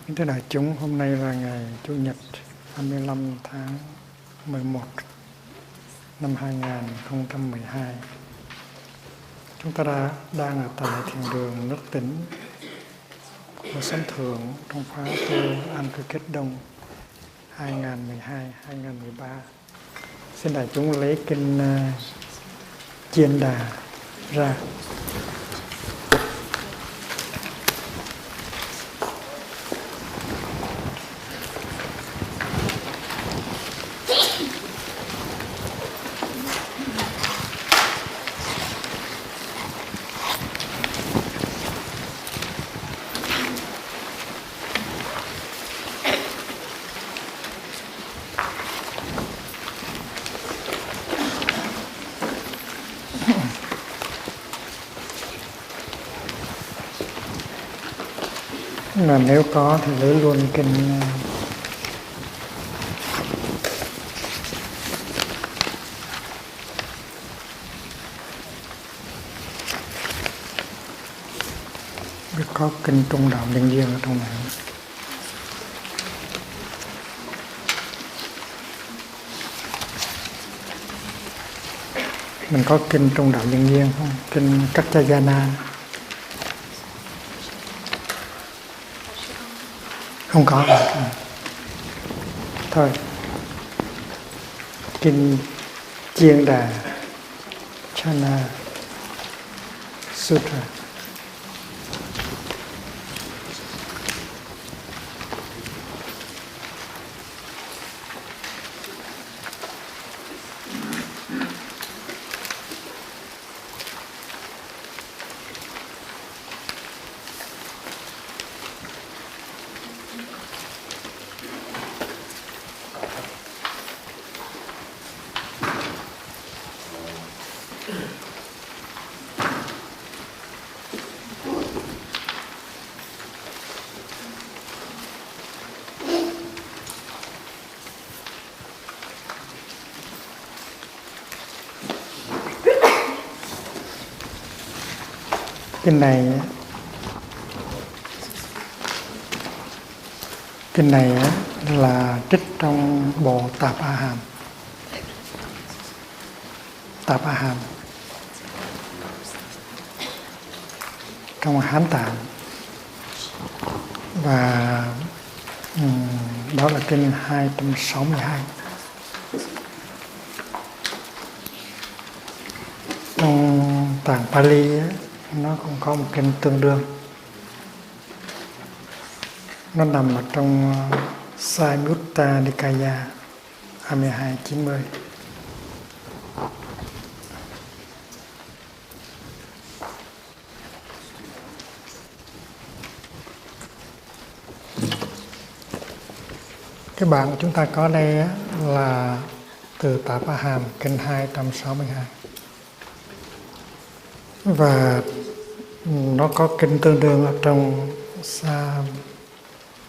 Kính thưa đại chúng, hôm nay là ngày Chủ nhật 25 tháng 11 năm 2012. Chúng ta đang ở tại thiền đường nước Tĩnh của Sấm Thượng trong khóa tu An Cư Kết Đông 2012-2013. Xin đại chúng lấy kinh Chiên Đà ra. Mà nếu có thì lấy luôn kinh biết có kinh Trung Đạo Nhân Duyên ở trong này. Mình có kinh Trung Đạo Nhân Duyên không? Kinh Kaccayana. Không có. Thôi. Kinh Chiên Đà Chana Sutra. Kinh này là trích trong bộ Tạp A Hàm. Tạp A Hàm trong Hán Tạng, và đó là kinh 262. Trong tạng Pali nó cũng có một kinh tương đương. Nó nằm ở trong Samyutta Nikaya 2290. Cái bản chúng ta có đây là từ Tạp A Hàm kinh 262. Và nó có kinh tương đương ở trong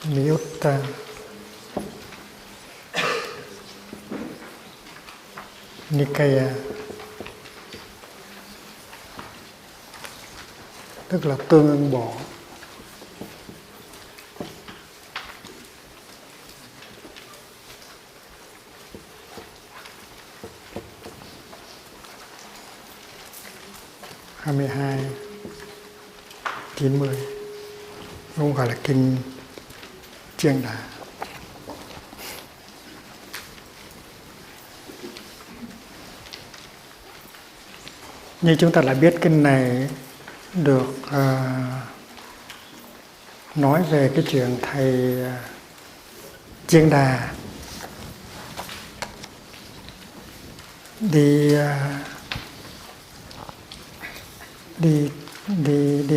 Samyutta Nikaya, tức là tương ưng bộ. (2290) không gọi là kinh Chiên Đà. Như chúng ta đã biết, kinh này được nói về cái chuyện thầy Chiên Đà đi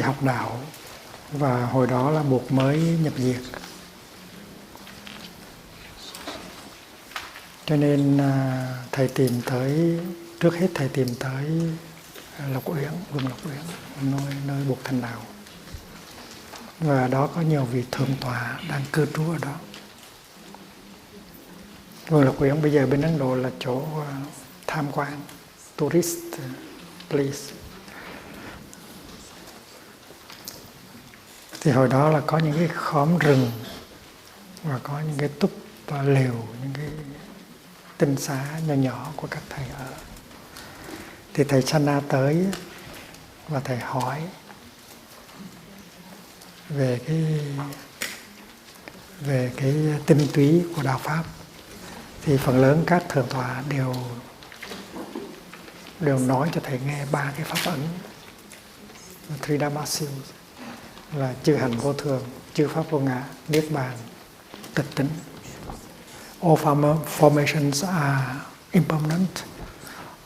học đạo, và hồi đó là buộc mới nhập diệt, cho nên thầy tìm tới, trước hết thầy tìm tới Lộc Uyển, vùng Lộc Uyển, nơi buộc thành đạo, và đó có nhiều vị thượng tọa đang cư trú ở đó. Vùng Lộc Uyển bây giờ bên Ấn Độ là chỗ tham quan, tourist place. Thì hồi đó là có những cái khóm rừng và có những cái túp lều, những cái tinh xá nhỏ nhỏ của các thầy ở. Thì thầy Sanna tới và thầy hỏi về cái tinh túy của đạo pháp. Thì phần lớn các thượng tọa đều nói cho thầy nghe 3 cái pháp ấn, Three Dharma Seals, là chư hành vô thường, chư pháp vô ngã, niết bàn, tịch tỉnh. All formations are impermanent.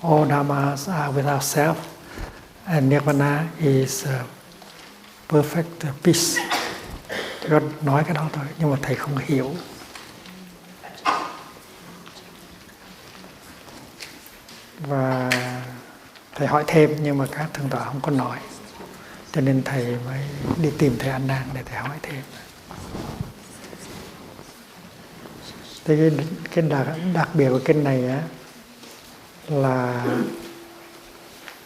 All dharmas are without self, and nirvana is perfect peace. Thầy nói cái đó thôi, nhưng mà thầy không hiểu. Và thầy hỏi thêm, nhưng mà các thượng tọa không có nói, cho nên thầy mới đi tìm thầy An Nan để thầy hỏi thêm. Thì cái đặc biệt của kinh này á, là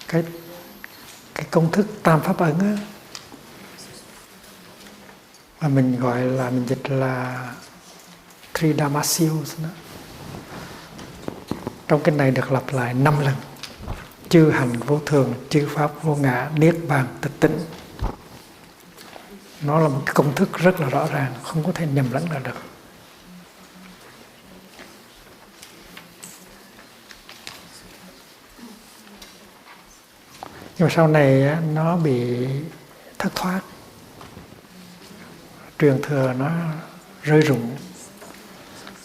cái công thức tam pháp ấn á, mà mình gọi là, mình dịch là Three Dharma Seals đó. Trong kinh này được lặp lại 5 lần: chư hành vô thường, chư pháp vô ngã, niết bàn, tịch tỉnh. Nó là một cái công thức rất là rõ ràng, không có thể nhầm lẫn là được. Nhưng mà sau này nó bị thất thoát, truyền thừa nó rơi rụng,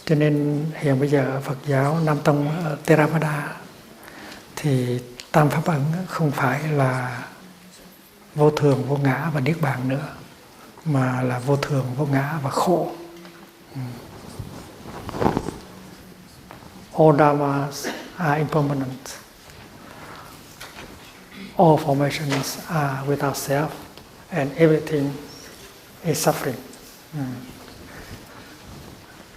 cho nên hiện bây giờ ở Phật giáo Nam Tông ở Theravada thì tam pháp ấn không phải là vô thường, vô ngã và niết bàn nữa, mà là vô thường, vô ngã và khổ. All dharmas are impermanent. All formations are without self, and everything is suffering.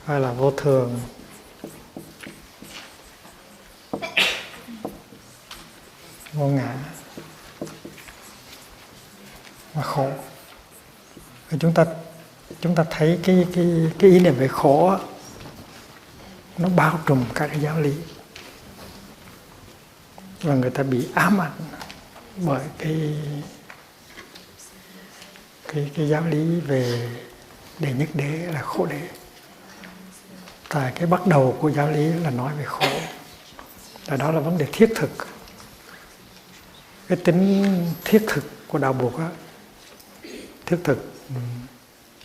Hay là vô thường, vô ngã và khổ. Và chúng ta thấy cái ý niệm về khổ nó bao trùm các cái giáo lý, và người ta bị ám ảnh bởi cái giáo lý về đệ nhất đế là khổ đế. Tại cái bắt đầu của giáo lý là nói về khổ, và đó là vấn đề thiết thực. Cái tính thiết thực của đạo Phật á, thiết thực,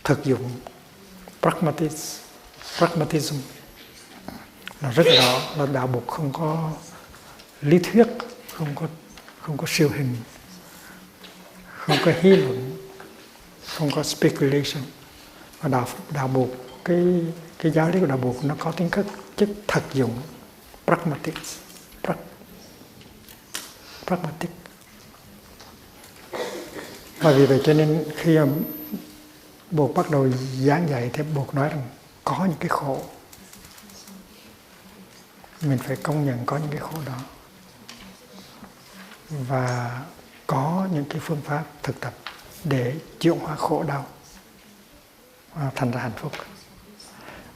thực dụng, pragmatism là rất rõ, là đạo Phật không có lý thuyết, không có siêu hình, không có hí luận, không có speculation. Và đạo Phật, cái giáo lý của đạo Phật nó có tính chất thực dụng, pragmatic. Và vì vậy cho nên khi Bụt bắt đầu giảng dạy thì Bụt nói rằng có những cái khổ, mình phải công nhận có những cái khổ đó, và có những cái phương pháp thực tập để chuyển hóa khổ đau thành ra hạnh phúc.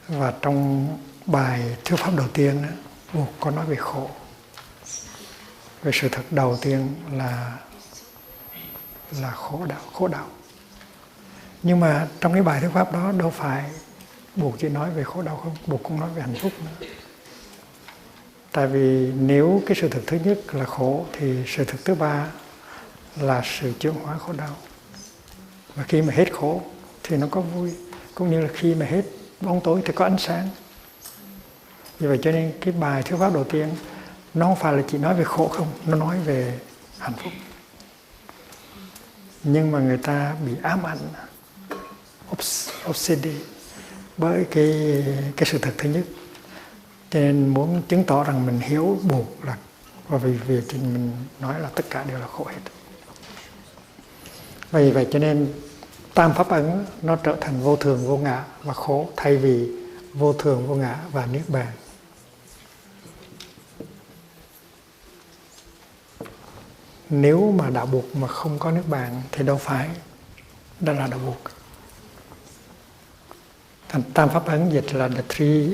Và trong bài thuyết pháp đầu tiên Bụt có nói về khổ. Về sự thật đầu tiên là khổ đau. Nhưng mà trong cái bài thuyết pháp đó đâu phải Bụt chỉ nói về khổ đau không, Bụt cũng nói về hạnh phúc nữa. Tại vì nếu cái sự thật thứ nhất là khổ thì sự thật thứ ba là sự chuyển hóa khổ đau. Và khi mà hết khổ thì nó có vui, cũng như là khi mà hết bóng tối thì có ánh sáng. Vì vậy cho nên cái bài thuyết pháp đầu tiên nó không phải là chỉ nói về khổ không, nó nói về hạnh phúc. Nhưng mà người ta bị ám ảnh, obsessed bởi cái sự thật thứ nhất, cho nên muốn chứng tỏ rằng mình hiểu buộc là, và vì việc thì mình nói là tất cả đều là khổ hết. Vì vậy cho nên tam pháp ấn nó trở thành vô thường vô ngã và khổ, thay vì vô thường vô ngã và niết bàn. Nếu mà đạo buộc mà không có niết bàn thì đâu phải đó là đạo buộc. Thành tam pháp ấn dịch là the three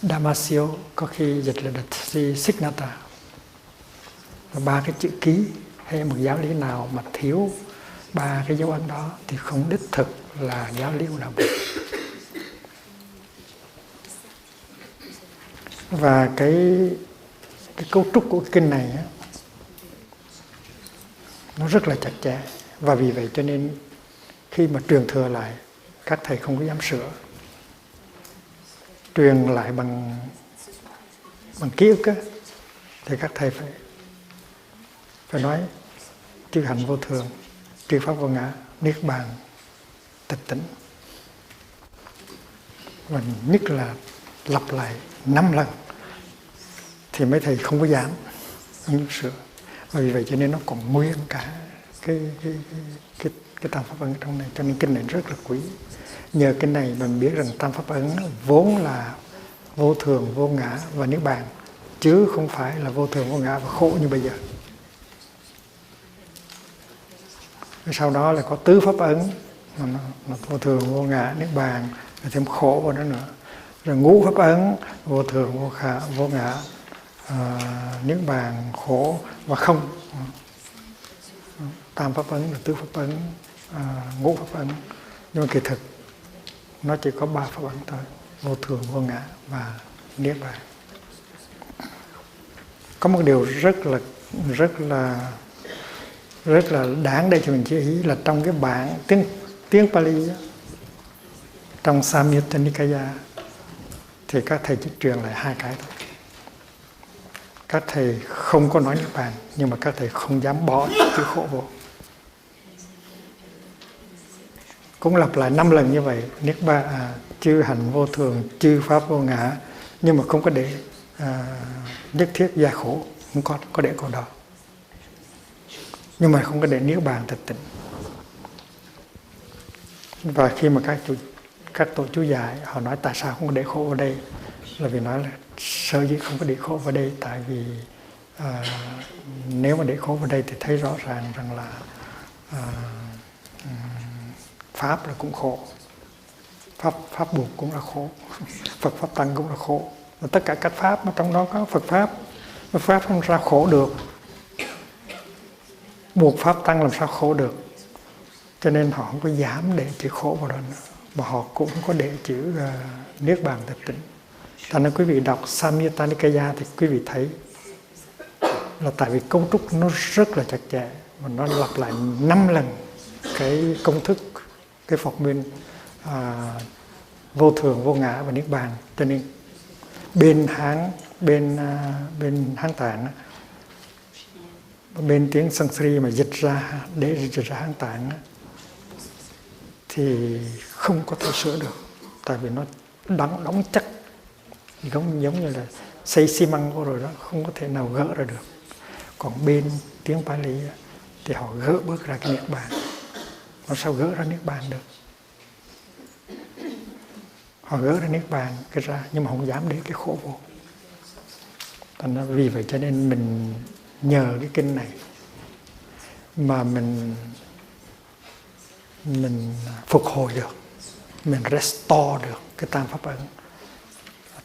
Dhammasio, có khi dịch là the three signata. Và ba cái chữ ký, hay một giáo lý nào mà thiếu ba cái dấu ấn đó thì không đích thực là giáo lý của đạo buộc. Và cái cấu trúc của cái kinh này á, nó rất là chặt chẽ, và vì vậy cho nên khi mà truyền thừa lại, các thầy không có dám sửa. Truyền lại bằng ký ức á, thì các thầy phải nói chư hạnh vô thường, chư pháp vô ngã, niết bàn, tịch tỉnh. Và nhất là lặp lại 5 lần thì mấy thầy không có dám sửa. Và vì vậy cho nên nó còn nguyên cả cái tam pháp ấn trong này, cho nên kinh này rất là quý. Nhờ kinh này mình biết rằng tam pháp ấn vốn là vô thường vô ngã và niết bàn, chứ không phải là vô thường vô ngã và khổ như bây giờ. Rồi sau đó là có tứ pháp ấn, nó vô thường vô ngã niết bàn, rồi thêm khổ vào đó nữa. Rồi ngũ pháp ấn, vô thường vô ngã, niết bàn, khổ và không. Tam pháp ấn là tứ pháp ấn, ngũ pháp ấn. Nhưng mà kỳ thực nó chỉ có 3 pháp ấn thôi: vô thường vô ngã và niết bàn. Có một điều rất là đáng để cho mình chú ý là trong cái bản tiếng Pali, trong Samyutta Nikaya, thì các thầy chỉ truyền lại 2 cái thôi. Các thầy không có nói niết bàn, nhưng mà các thầy không dám bỏ chữ khổ vô. Cũng lặp lại 5 lần như vậy: niết bàn, chư hạnh vô thường, chư pháp vô ngã, nhưng mà không có để nhất thiết gia khổ, không có để câu đó. Nhưng mà không có để niết bàn tịch tỉnh. Và khi mà các tổ chú dạy, họ nói tại sao không có để khổ ở đây, là vì nói là sở dĩ không có để khổ vào đây, tại vì nếu mà để khổ vào đây thì thấy rõ ràng rằng là pháp là cũng khổ, pháp buộc cũng là khổ, Phật pháp tăng cũng là khổ, và tất cả các pháp mà trong đó có Phật pháp không ra khổ được, buộc pháp tăng làm sao khổ được. Cho nên họ không có dám để chữ khổ vào đó nữa, và họ cũng không có để chữ niết bàn tịch tỉnh. Thành nên quý vị đọc Samyutta Nikaya thì quý vị thấy là tại vì cấu trúc nó rất là chặt chẽ, và nó lặp lại 5 lần cái công thức, cái phật nguyên vô thường vô ngã và niết bàn. Cho nên bên Hán Tạng, bên tiếng Sanskrit mà dịch ra để dịch ra Hán Tạng thì không có thể sửa được, tại vì nó đóng chắc, giống như là xây xi măng vô rồi đó, không có thể nào gỡ ra được. Còn bên tiếng Pali thì họ gỡ bước ra cái niết bàn. Nó sao gỡ ra niết bàn được? Họ gỡ ra niết bàn cái ra, nhưng mà không dám để cái khổ vô. Thành ra vì vậy cho nên mình nhờ cái kinh này mà mình phục hồi được, mình restore được cái tam pháp ấn.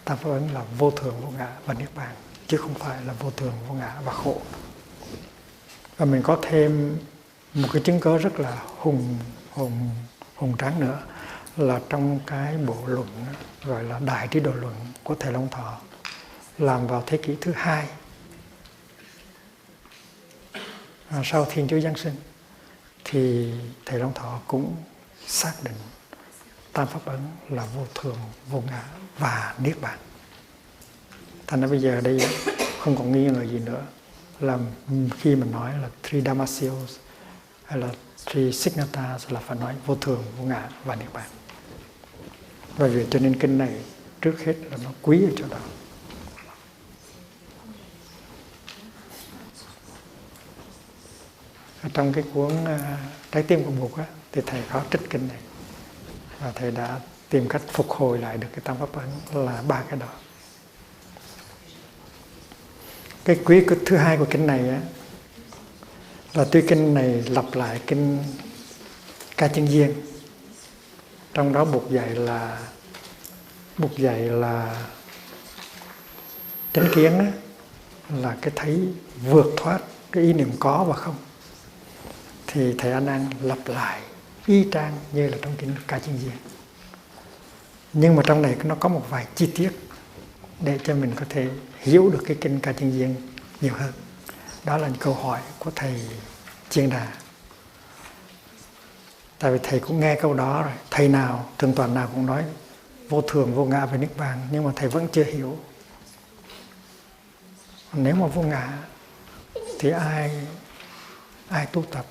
Tam pháp ấn là vô thường vô ngã và niết bàn, chứ không phải là vô thường vô ngã và khổ. Và mình có thêm một cái chứng cớ rất là hùng tráng nữa, là trong cái bộ luận gọi là Đại Trí Độ Luận của Thầy Long Thọ, làm vào thế kỷ thứ 2 sau Thiên Chúa Giáng sinh, thì Thầy Long Thọ cũng xác định tam pháp ấn là vô thường, vô ngã và niết bàn. Thành ra bây giờ đây không còn nghi ngờ gì nữa, là khi mình nói là three dhammasils hay là three signatas là phải nói vô thường, vô ngã và niết bàn. Và vì cho nên kinh này trước hết là nó quý ở chỗ đó. Ở trong cái cuốn Trái tim của Bụt á, thì thầy có trích kinh này và thầy đã tìm cách phục hồi lại được cái tam pháp ấn là ba cái đó. Cái quý thứ hai của kinh này á, là tuy kinh này lặp lại kinh Ca Chân Viên, trong đó Bụt dạy là chánh kiến á, là cái thấy vượt thoát cái ý niệm có và không. Thì thầy A Nan lặp lại y chang như là trong kinh Ca Chân Viên, nhưng mà trong này nó có một vài chi tiết để cho mình có thể hiểu được cái kinh Ca Chân Viên nhiều hơn. Đó là những câu hỏi của thầy Chiên Đà. Tại vì thầy cũng nghe câu đó rồi, thầy nào, thượng tọa nào cũng nói vô thường, vô ngã và niết bàn, nhưng mà thầy vẫn chưa hiểu. Nếu mà vô ngã thì ai tu tập,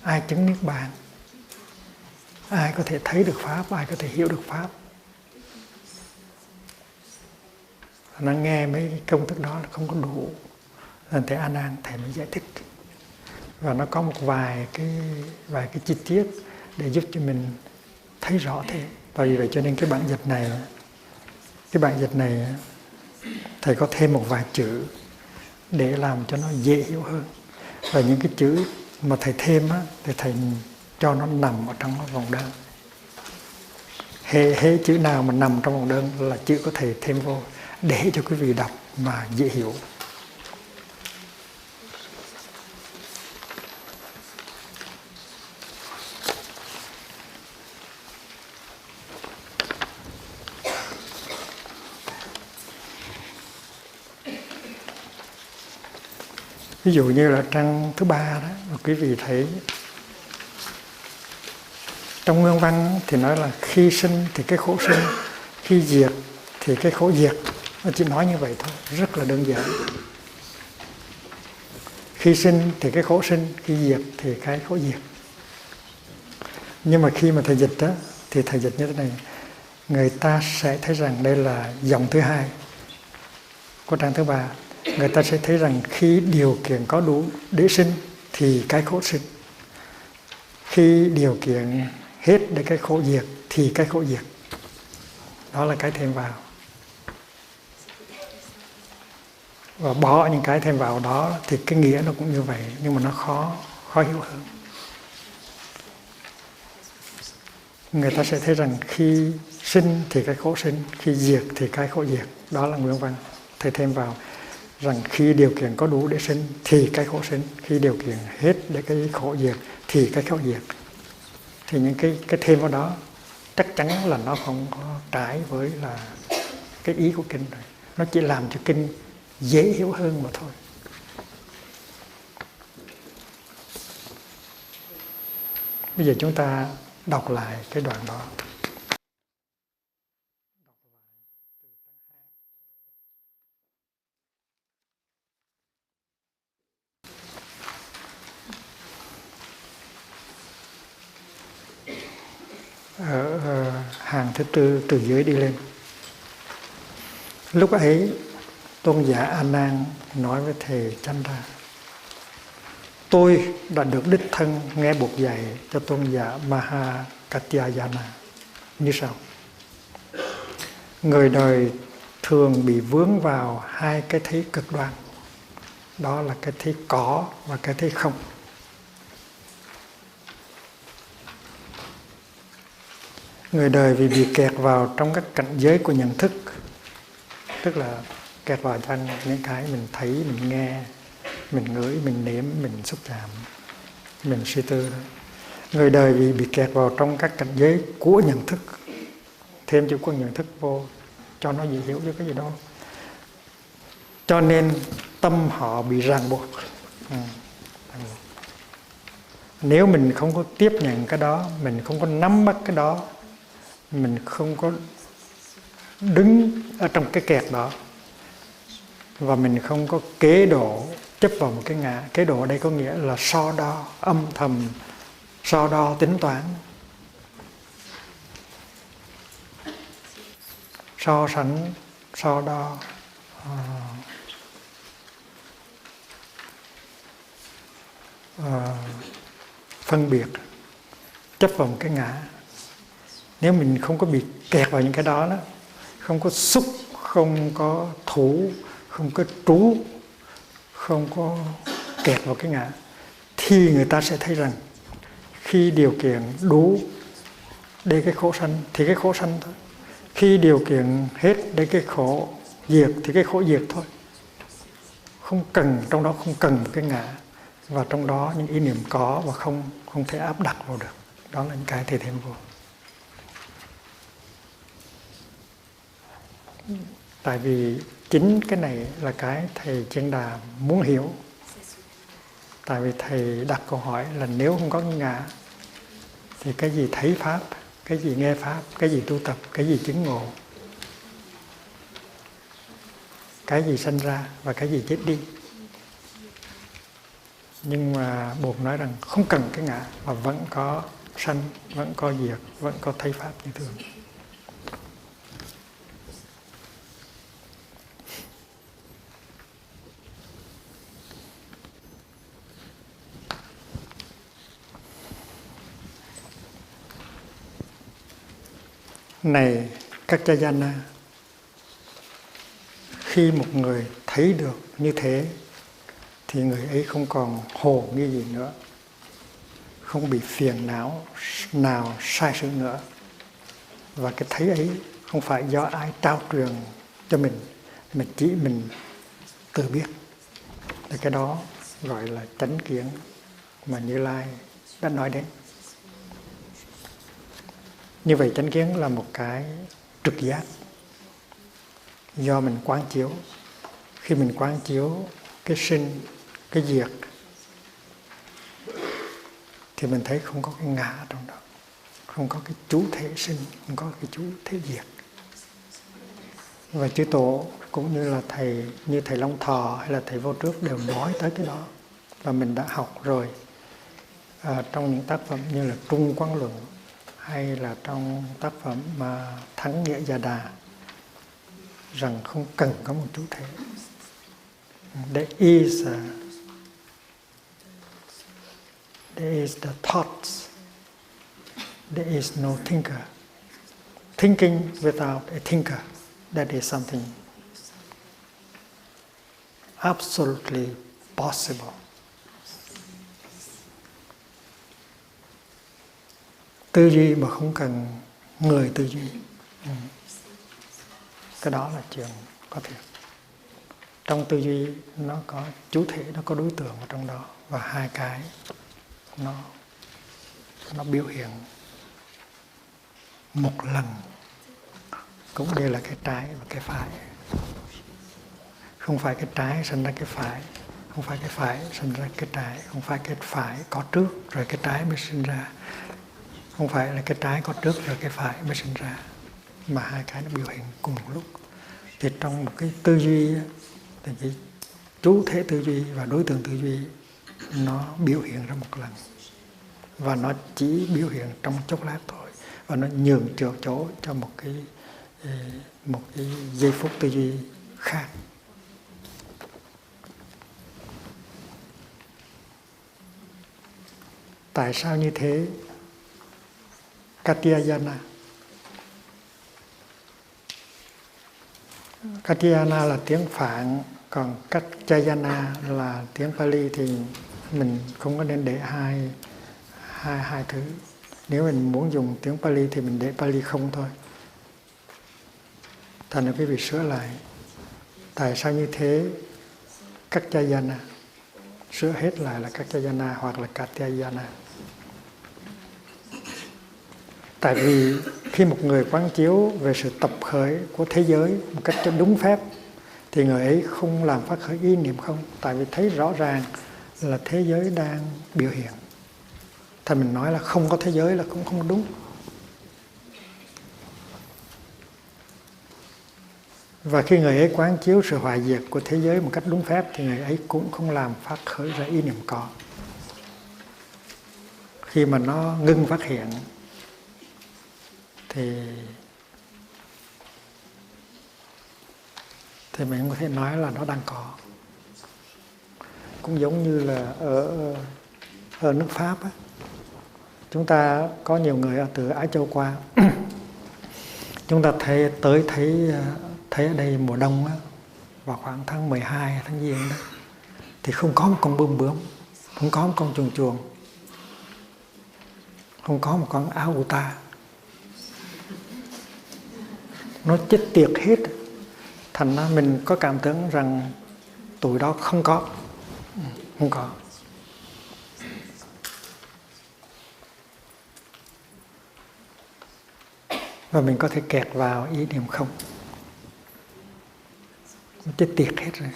ai chứng niết bàn, ai có thể thấy được pháp, ai có thể hiểu được pháp. Nó nghe mấy cái công thức đó là không có đủ, nên thầy A Nan thầy mới giải thích. Và nó có một vài cái chi tiết để giúp cho mình thấy rõ thế. Và vì vậy cho nên cái bản dịch này thầy có thêm một vài chữ để làm cho nó dễ hiểu hơn. Và những cái chữ mà thầy thêm á, thì thầy cho nó nằm ở trong vòng đơn. Hễ chữ nào mà nằm trong vòng đơn là chữ có thể thêm vô để cho quý vị đọc mà dễ hiểu. Ví dụ như là trang thứ 3 đó, quý vị thấy trong nguyên văn thì nói là khi sinh thì cái khổ sinh, khi diệt thì cái khổ diệt. Nó chỉ nói như vậy thôi, rất là đơn giản. Khi sinh thì cái khổ sinh, khi diệt thì cái khổ diệt. Nhưng mà khi mà thầy dịch đó, thì thầy dịch như thế này, người ta sẽ thấy rằng đây là dòng thứ hai của trang thứ 3. Người ta sẽ thấy rằng khi điều kiện có đủ để sinh thì cái khổ sinh. Khi điều kiện hết để cái khổ diệt thì cái khổ diệt. Đó là cái thêm vào. Và bỏ những cái thêm vào đó thì cái nghĩa nó cũng như vậy, nhưng mà nó khó hiểu hơn. Người ta sẽ thấy rằng khi sinh thì cái khổ sinh, khi diệt thì cái khổ diệt. Đó là nguyên văn. Thầy thêm vào rằng khi điều kiện có đủ để sinh thì cái khổ sinh, khi điều kiện hết để cái khổ diệt thì cái khổ diệt. Thì những cái thêm vào đó chắc chắn là nó không có trái với là cái ý của kinh rồi. Nó chỉ làm cho kinh dễ hiểu hơn mà thôi. Bây giờ chúng ta đọc lại cái đoạn đó. Ở hàng thứ tư từ dưới đi lên. Lúc ấy tôn giả A Nan nói với thầy Chanda: tôi đã được đích thân nghe Bụt dạy cho tôn giả Maha Katyayana như sau. Người đời thường bị vướng vào hai cái thấy cực đoan, đó là cái thấy có và cái thấy không. Người đời vì bị kẹt vào trong các cảnh giới của nhận thức, tức là kẹt vào trong những cái mình thấy, mình nghe, mình ngửi, mình nếm, mình xúc chạm, mình suy tư. Người đời vì bị kẹt vào trong các cảnh giới của nhận thức, thêm chữ của nhận thức vô cho nó dễ hiểu cho cái gì đó, cho nên tâm họ bị ràng buộc. Nếu mình không có tiếp nhận cái đó, mình không có nắm bắt cái đó, mình không có đứng ở trong cái kẹt đó, và mình không có kế độ chấp vào một cái ngã. Kế độ ở đây có nghĩa là so đo, âm thầm so đo tính toán, so sánh, so đo, phân biệt, chấp vào một cái ngã. Nếu mình không có bị kẹt vào những cái đó, không có xúc, không có thủ, không có trú, không có kẹt vào cái ngã, thì người ta sẽ thấy rằng khi điều kiện đủ để cái khổ sanh thì cái khổ sanh thôi. Khi điều kiện hết để cái khổ diệt thì cái khổ diệt thôi. Không cần, trong đó không cần một cái ngã, và trong đó những ý niệm có và không thể áp đặt vào được. Đó là những cái Thầy thêm vô. Tại vì chính cái này là cái Thầy Chân Đà muốn hiểu. Tại vì Thầy đặt câu hỏi là nếu không có ngã thì cái gì thấy Pháp, cái gì nghe Pháp, cái gì tu tập, cái gì chứng ngộ, cái gì sanh ra và cái gì chết đi. Nhưng mà Bụt nói rằng không cần cái ngã mà vẫn có sanh, vẫn có diệt, vẫn có thấy Pháp như thường. Này các Jayana, khi một người thấy được như thế thì người ấy không còn hồ nghi gì nữa, không bị phiền não nào sai sự nữa. Và cái thấy ấy không phải do ai trao truyền cho mình, mà chỉ mình tự biết. Thì cái đó gọi là chánh kiến mà Như Lai đã nói đến. Như vậy chánh kiến là một cái trực giác do mình quán chiếu. Khi mình quán chiếu cái sinh, cái diệt thì mình thấy không có cái ngã trong đó, không có cái chú thể sinh, không có cái chú thể diệt. Và chư Tổ cũng như là thầy Long Thọ hay là thầy Vô Trước đều nói tới cái đó, và mình đã học rồi trong những tác phẩm như là Trung Quán Luận hay là trong tác phẩm mà Thắng Nghĩa Già Đà, rằng không cần có một chú thể. There is the thoughts. There is no thinker. Thinking without a thinker, that is something absolutely possible. Tư duy mà không cần người tư duy, cái đó là chuyện có thiệt. Trong tư duy nó có chủ thể, nó có đối tượng ở trong đó, và hai cái nó biểu hiện một lần, cũng đều là cái trái và cái phải. Không phải cái trái sinh ra cái phải, không phải cái phải sinh ra cái trái, không phải cái phải có trước rồi cái trái mới sinh ra, không phải là cái trái có trước rồi cái phải mới sinh ra, mà hai cái nó biểu hiện cùng một lúc. Thì trong một cái tư duy thì cái chủ thể tư duy và đối tượng tư duy nó biểu hiện ra một lần, và nó chỉ biểu hiện trong chốc lát thôi, và nó nhường chỗ cho một cái giây phút tư duy khác. Tại sao như thế? Katyayana. Katyayana là tiếng Phạn, còn Katyayana là tiếng Pali, thì mình không có nên để hai thứ. Nếu mình muốn dùng tiếng Pali thì mình để Pali không thôi. Thành ra quý vị sửa lại. Tại sao như thế? Katyayana. Sửa hết lại là Katyayana hoặc là Katyayana. Tại vì khi một người quán chiếu về sự tập khởi của thế giới một cách cho đúng phép thì người ấy không làm phát khởi ý niệm không. Tại vì thấy rõ ràng là thế giới đang biểu hiện. Thì mình nói là không có thế giới là cũng không đúng. Và khi người ấy quán chiếu sự hoại diệt của thế giới một cách đúng phép thì người ấy cũng không làm phát khởi ra ý niệm có. Khi mà nó ngưng phát hiện thì mình có thể nói là nó đang có. Cũng giống như là ở nước Pháp á, chúng ta có nhiều người từ Á Châu qua. Chúng ta thấy ở đây mùa đông á, vào khoảng tháng 12, tháng Giêng đó, thì không có một con bướm, không có một con chuồn chuồn, không có một con áo ù ta. Nó chết tiệt hết. Thành ra mình có cảm tưởng rằng tụi đó không có. Và mình có thể kẹt vào ý niệm không. Nó chết tiệt hết rồi.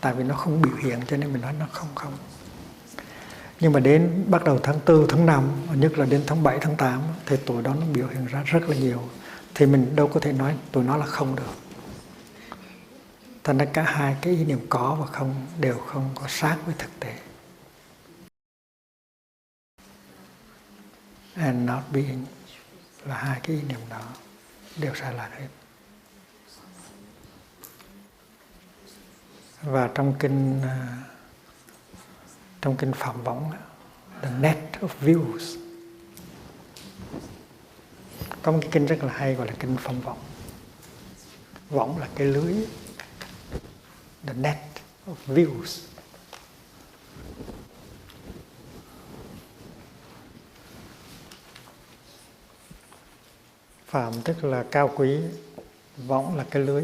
Tại vì nó không biểu hiện cho nên mình nói nó không. Nhưng mà đến bắt đầu tháng 4, tháng 5, nhất là đến tháng 7, tháng 8 thì tụi đó nó biểu hiện ra rất là nhiều. Thì mình đâu có thể nói tụi nó là không được. Thành ra cả hai cái ý niệm có và không đều không có sát với thực tế. And not being là hai cái ý niệm đó đều sai lạc hết. Và trong kinh Phạm Võng, The Net of Views, có một cái kinh rất là hay gọi là kinh Phạm Võng. Võng là cái lưới, The Net of Views. Phạm tức là cao quý, võng là cái lưới.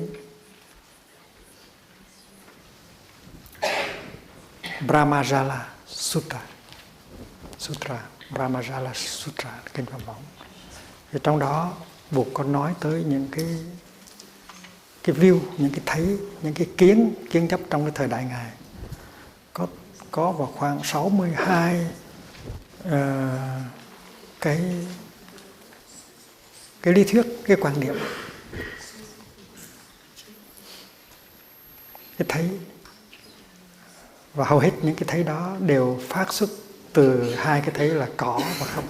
Brahmajala Sutra, Brahmajala Sutra, kinh Phạm Võng. Thì trong đó Bụt có nói tới những cái view, những cái thấy, những cái kiến chấp trong cái thời đại Ngài. Có vào khoảng 62 cái lý thuyết, cái quan điểm, cái thấy. Và hầu hết những cái thấy đó đều phát xuất từ hai cái thấy là có và không,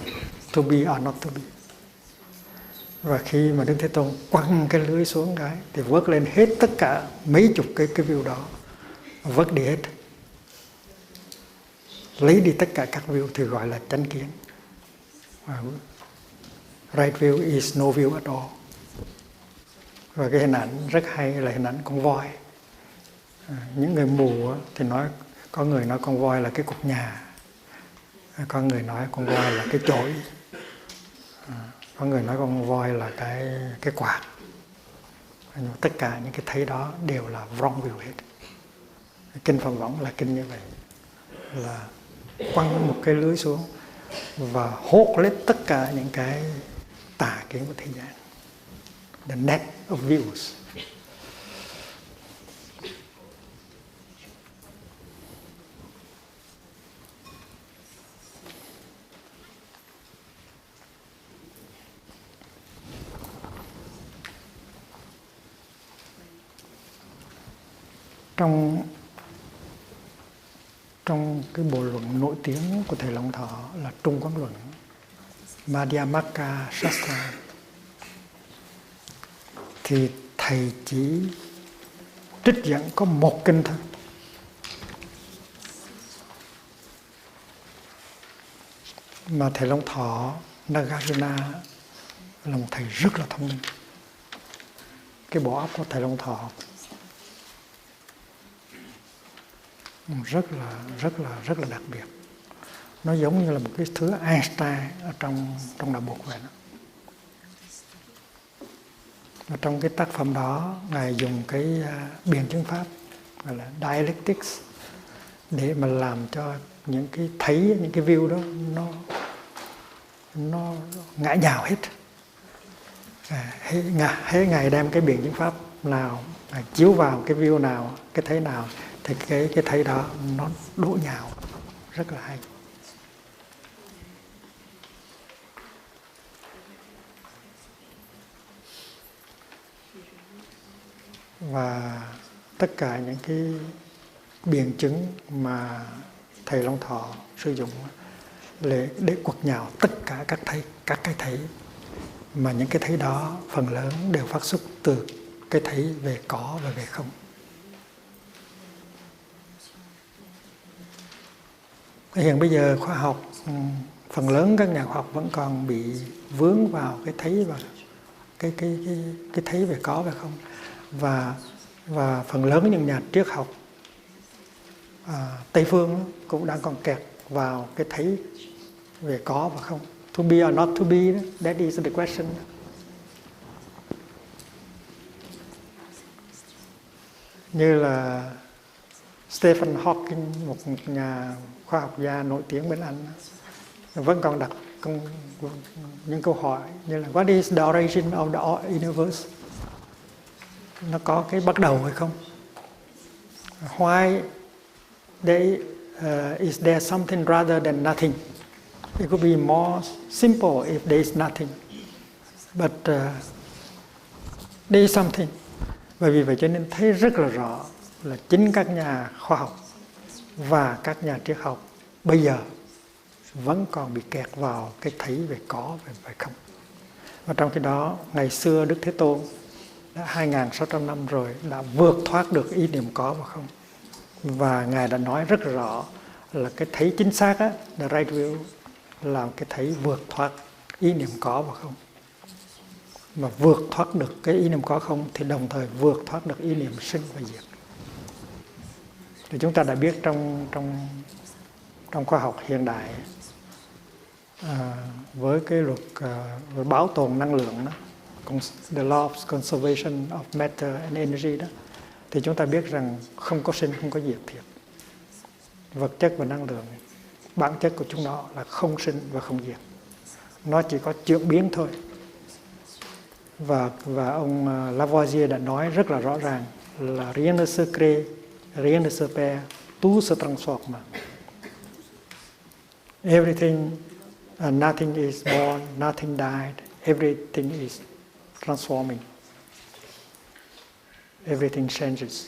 to be or not to be. Và khi mà Đức Thế Tôn quăng cái lưới xuống cái thì vớt lên hết tất cả mấy chục cái view đó, vớt đi hết, lấy đi tất cả các view thì gọi là chánh kiến. Right view is no view at all. Và cái hình ảnh rất hay là hình ảnh con voi. Những người mù thì có người nói con voi là cái cục nhà, có người nói con voi là cái chổi, có người nói con voi là cái quạt. Tất cả những cái thấy đó đều là wrong view hết. Kinh Phạm Võng là kinh như vậy, là quăng một cái lưới xuống và hốt lên tất cả những cái tà kiến của thế gian. The net of views. Trong cái bộ luận nổi tiếng của Thầy Long Thọ là Trung Quán Luận, Madhyamaka Shastra, thì Thầy chỉ trích dẫn có một kinh thôi. Mà Thầy Long Thọ Nagarjuna là một thầy rất là thông minh. Cái bộ óc của Thầy Long Thọ rất là đặc biệt. Nó giống như là một cái thứ Einstein ở trong đạo Bụt vậy đó. Và trong cái tác phẩm đó, Ngài dùng cái biện chứng pháp gọi là dialectics để mà làm cho những cái thấy, những cái view đó nó ngã nhào hết. Ngài đem cái biện chứng pháp nào chiếu vào cái view nào, cái thấy nào thì cái thấy đó nó đổ nhào, rất là hay. và tất cả những cái biện chứng mà thầy Long Thọ sử dụng để quật nhạo tất cả các cái thấy, mà những cái thấy đó phần lớn đều phát xuất từ cái thấy về có và về không. Hiện bây giờ khoa học, phần lớn các nhà khoa học vẫn còn bị vướng vào cái thấy và cái thấy về có và không, và phần lớn những nhà triết học Tây phương cũng đang còn kẹt vào cái thấy về có và không. To be or not to be, that is the question. Như là Stephen Hawking, một nhà khoa học gia nổi tiếng bên Anh, vẫn còn đặt những câu hỏi như là what is the origin of the universe? Nó có cái bắt đầu hay không? Why is there something rather than nothing? It could be more simple if there is nothing, but there is something. Bởi vì vậy cho nên thấy rất là rõ là chính các nhà khoa học và các nhà triết học bây giờ vẫn còn bị kẹt vào cái thấy về có và về không. Và trong khi đó, ngày xưa Đức Thế Tôn đã 2.600 năm rồi đã vượt thoát được ý niệm có và không. Và Ngài đã nói rất rõ là cái thấy chính xác á, the right view, là cái thấy vượt thoát ý niệm có và không. Mà vượt thoát được cái ý niệm có không thì đồng thời vượt thoát được ý niệm sinh và diệt. Thì chúng ta đã biết trong khoa học hiện đại, với cái luật bảo tồn năng lượng đó, the law of conservation of matter and energy đó, thì chúng ta biết rằng không có sinh, không có diệt thiệt. Vật chất và năng lượng, bản chất của chúng nó là không sinh và không diệt. Nó chỉ có chuyển biến thôi. Và ông Lavoisier đã nói rất là rõ ràng là rien ne se crée, rien ne se perd, tout se transforme. Everything, nothing is born, nothing died, everything is transforming. Everything changes.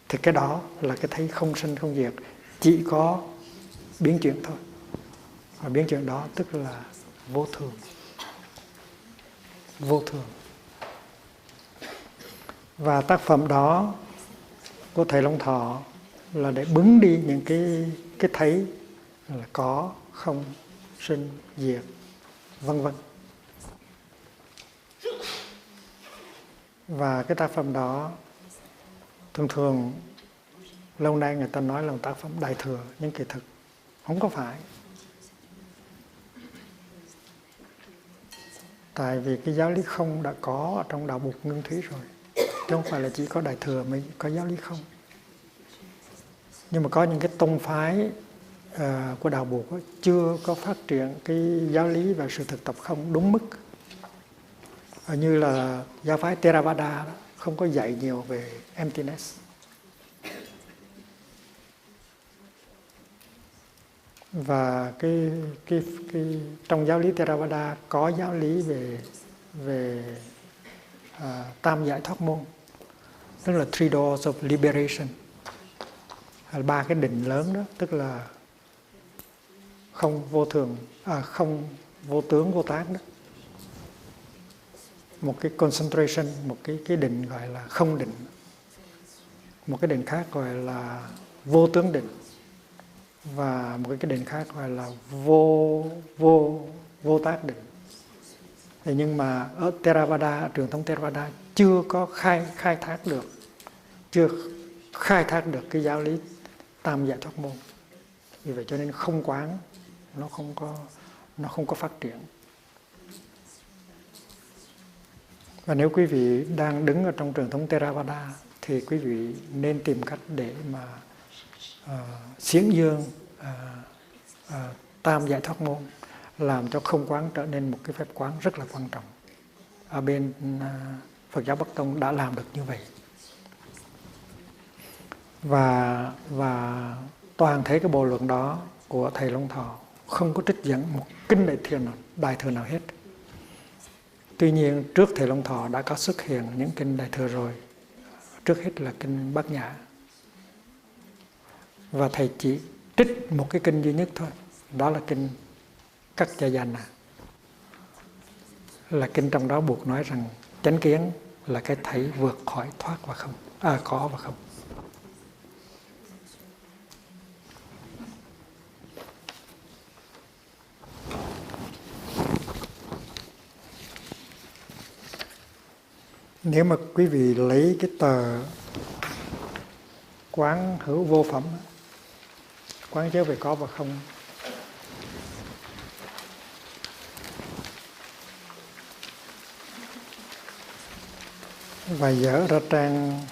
Thì cái đó là cái thấy không sinh không diệt, chỉ có biến chuyển thôi. Và biến chuyển đó tức là vô thường. Vô thường. Và tác phẩm đó của thầy Long Thọ là để bứng đi những cái thấy là có, không, sinh, diệt, vân vân. Và cái tác phẩm đó thường lâu nay người ta nói là một tác phẩm đại thừa, nhưng kỳ thực không có phải. Tại vì cái giáo lý không đã có ở trong đạo Bụt Nguyên Thủy rồi, chứ không phải là chỉ có đại thừa mới có giáo lý không. Nhưng mà có những cái tông phái của đạo Bụt chưa có phát triển cái giáo lý và sự thực tập không đúng mức. Như là giáo phái Theravada đó, không có dạy nhiều về emptiness. Và cái trong giáo lý Theravada có giáo lý về tam giải thoát môn, tức là three doors of liberation, ba cái định lớn đó, tức là không vô thường, không vô tướng vô tác đó. Một cái concentration, một cái định gọi là không định, một cái định khác gọi là vô tướng định, và một cái định khác gọi là vô tác định. Thế nhưng mà ở Theravada, truyền thống Theravada chưa có khai thác được cái giáo lý tam giải thoát môn. Vì vậy cho nên không quán nó không có phát triển. Và nếu quý vị đang đứng ở trong truyền thống Theravada thì quý vị nên tìm cách để mà xiển dương tam giải thoát môn, làm cho không quán trở nên một cái phép quán rất là quan trọng. Ở bên Phật giáo Bắc Tông đã làm được như vậy. Và toàn thể cái bộ luận đó của thầy Long Thọ không có trích dẫn một kinh đại thừa nào hết. Tuy nhiên trước thầy Long Thọ đã có xuất hiện những kinh đại thừa rồi, trước hết là kinh Bát Nhã. Và Thầy chỉ trích một cái kinh duy nhất thôi, đó là kinh Kaccayana. Là kinh trong đó buộc nói rằng chánh kiến là cái thấy vượt khỏi thoát và không, có và không. Nếu mà quý vị lấy cái tờ Quán Hữu Vô Phẩm, quán chiếu về có và không, và dở ra trang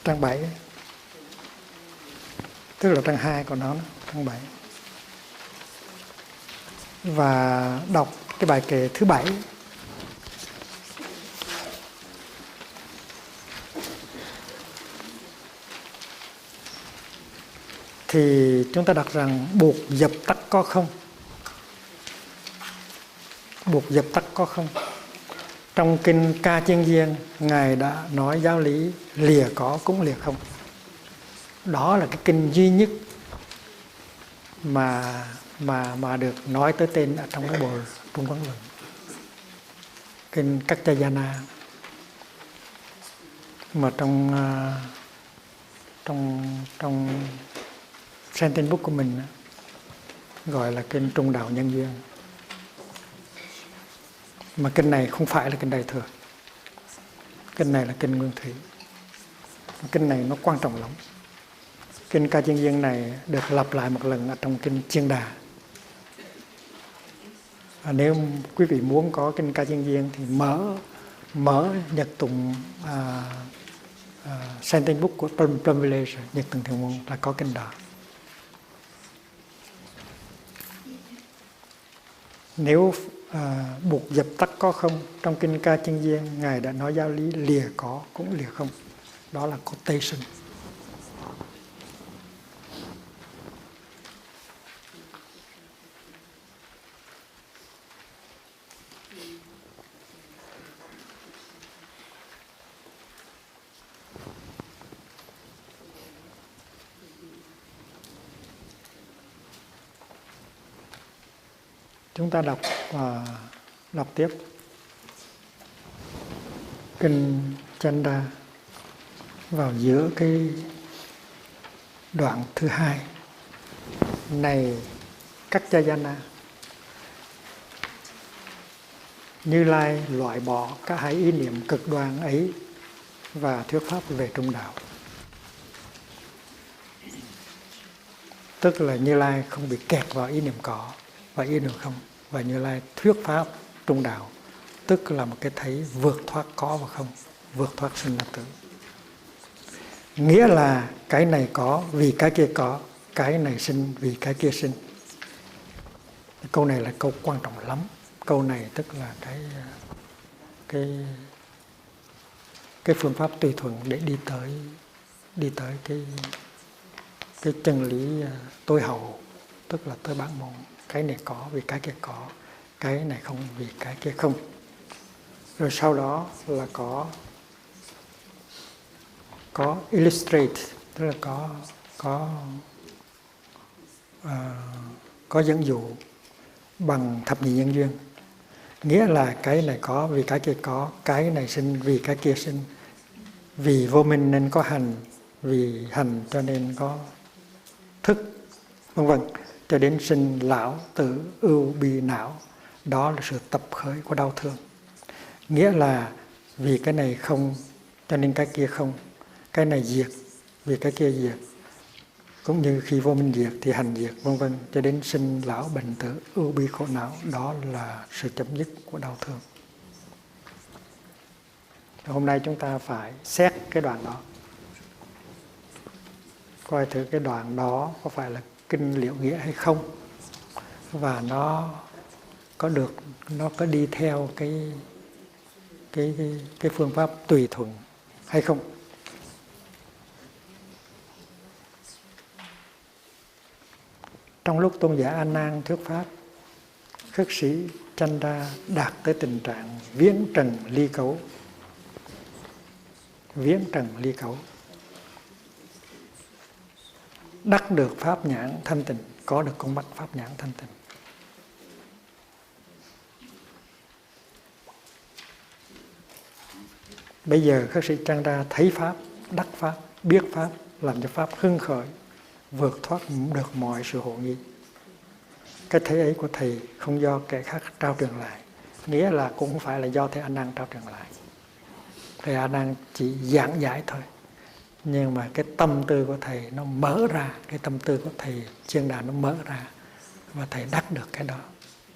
trang 7, tức là trang 2 của nó, trang 7, và đọc cái bài kệ thứ 7. Thì chúng ta đặt rằng buộc dập tắt có không. Buộc dập tắt có không. Trong kinh Ca Chiên Giên, Ngài đã nói giáo lý lìa có cũng lìa không. Đó là cái kinh duy nhất mà được nói tới tên ở trong cái bộ Trung Quán Luận. Kinh Kaccayana. Mà trong sentence book của mình gọi là kinh Trung Đạo Nhân Duyên. Mà kinh này không phải là kinh Đại Thừa. Kinh này là kinh Nguyên Thủy. Kinh này nó quan trọng lắm. Kinh Ca Chiên Giên này được lặp lại một lần ở trong kinh Chiên Đà. Nếu quý vị muốn có kinh Ca Chiên Giên thì mở nhật tụng sentence book của Plum Village, nhật tụng thiền môn là có kinh đó. Nếu buộc dập tắt có không, trong kinh Ca Chiên Giên Ngài đã nói giáo lý lìa có cũng lìa không. Đó là quotation. Chúng ta đọc tiếp kinh Chanda vào giữa cái đoạn thứ 2. Này Kaccayana, Như Lai loại bỏ các hai ý niệm cực đoan ấy và thuyết pháp về trung đạo. Tức là Như Lai không bị kẹt vào ý niệm có và ý niệm không, và Như Lai thuyết pháp trung đạo, tức là một cái thấy vượt thoát có và không, vượt thoát sinh là tử. Nghĩa là cái này có vì cái kia có, cái này sinh vì cái kia sinh. Câu này là câu quan trọng lắm. Câu này tức là cái phương pháp tùy thuận để đi tới cái chân lý tối hậu, tức là tới bản môn. Cái này có vì cái kia có, cái này không vì cái kia không. Rồi sau đó là có illustrate, tức là có dẫn dụ bằng thập nhị nhân duyên. Nghĩa là cái này có vì cái kia có, cái này sinh vì cái kia sinh, vì vô minh nên có hành, vì hành cho nên có thức, vân vân, cho đến sinh lão tử ưu bi não. Đó là sự tập khởi của đau thương. Nghĩa là vì cái này không cho nên cái kia không, cái này diệt vì cái kia diệt, cũng như khi vô minh diệt thì hành diệt, vân vân, cho đến sinh lão bệnh tử ưu bi khổ não. Đó là sự chấm dứt của đau thương. Hôm nay chúng ta phải xét cái đoạn đó, coi thử cái đoạn đó có phải là kinh Liệu Nghĩa hay không, và nó có đi theo cái phương pháp tùy thuận hay không. Trong lúc tôn giả A Nan thuyết pháp, khất sĩ Chanda đạt tới tình trạng viễn trần ly cấu. Viễn trần ly cấu. Đắc được pháp nhãn thanh tịnh, có được con mắt pháp nhãn thanh tịnh. Bây giờ khất sĩ Chanda thấy pháp, đắc pháp, biết pháp, làm cho pháp hưng khởi, vượt thoát được mọi sự hộ nghi. Cái thấy ấy của Thầy không do kẻ khác trao truyền lại, nghĩa là cũng không phải là do Thầy A Nan trao truyền lại. Thầy A Nan chỉ giảng giải thôi, nhưng mà cái tâm tư của Thầy nó mở ra, cái tâm tư của Thầy Chiên Đàn nó mở ra, và Thầy đắc được cái đó.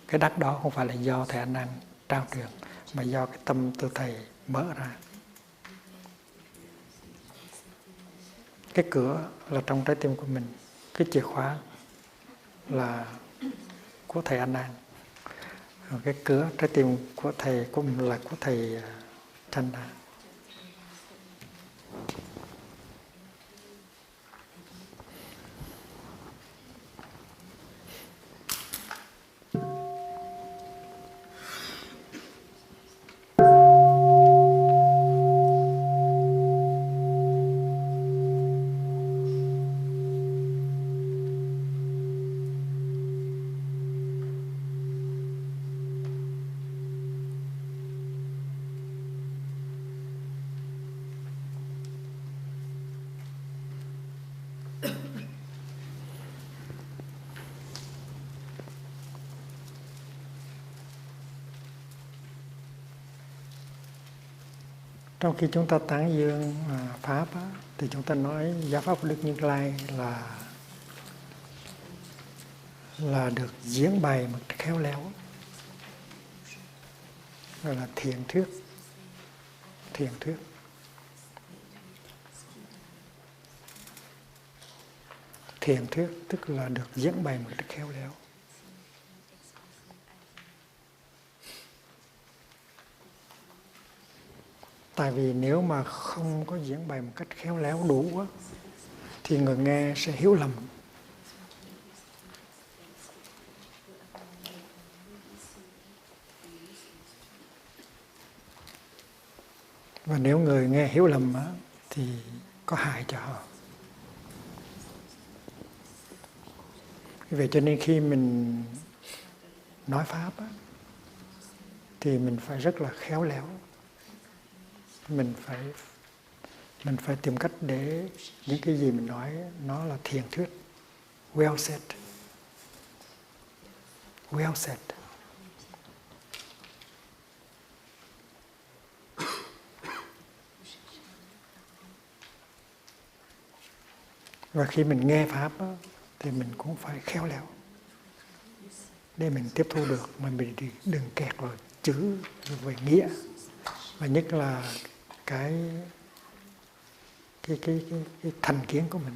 Cái đắc đó không phải là do Thầy A Nan trao truyền, mà do cái tâm tư Thầy mở ra. Cái cửa là trong trái tim của mình, cái chìa khóa là của Thầy A Nan, rồi cái cửa trái tim của Thầy cũng là của Thầy Chanda. Trong khi chúng ta tán dương Pháp á, thì chúng ta nói giáo pháp của Đức Như Lai là được diễn bày một cách khéo léo, gọi là thiền thuyết. Thiền thuyết. Thiền thuyết tức là được diễn bày một cách khéo léo. Tại vì nếu mà không có diễn bày một cách khéo léo đủ á, thì người nghe sẽ hiểu lầm. Và nếu người nghe hiểu lầm á, thì có hại cho họ. Vậy cho nên khi mình nói Pháp á, thì mình phải rất là khéo léo. Mình phải tìm cách để những cái gì mình nói nó là thiền thuyết. Well said. Well said. Và khi mình nghe Pháp á, thì mình cũng phải khéo léo để mình tiếp thu được, mà mình đừng kẹt vào chữ, về nghĩa. Và nhất là cái thành kiến của mình.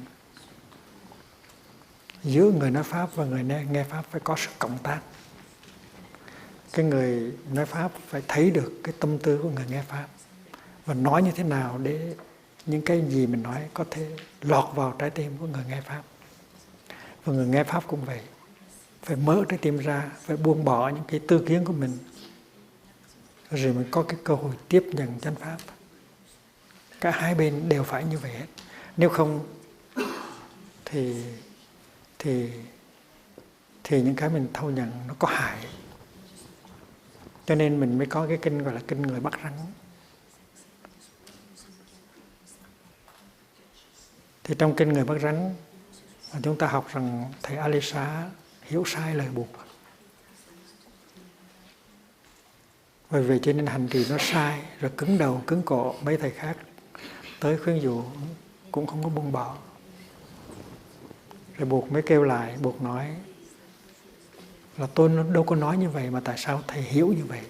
Giữa người nói Pháp và người nghe Pháp phải có sự cộng tác. Cái người nói Pháp phải thấy được cái tâm tư của người nghe Pháp, và nói như thế nào để những cái gì mình nói có thể lọt vào trái tim của người nghe Pháp. Và người nghe Pháp cũng vậy, phải mở trái tim ra, phải buông bỏ những cái tư kiến của mình, rồi mình có cái cơ hội tiếp nhận chánh Pháp. Cả hai bên đều phải như vậy hết. Nếu không thì những cái mình thâu nhận nó có hại. Cho nên mình mới có cái kinh gọi là kinh người bắt rắn. Thì trong kinh người bắt rắn chúng ta học rằng thầy Alisa hiểu sai lời buộc. Bởi vì cho nên hành trì nó sai, rồi cứng đầu cứng cổ, mấy thầy khác tới khuyên dụ cũng không có buông bỏ. Rồi buộc mới kêu lại, buộc nói là tôi đâu có nói như vậy, mà tại sao thầy hiểu như vậy.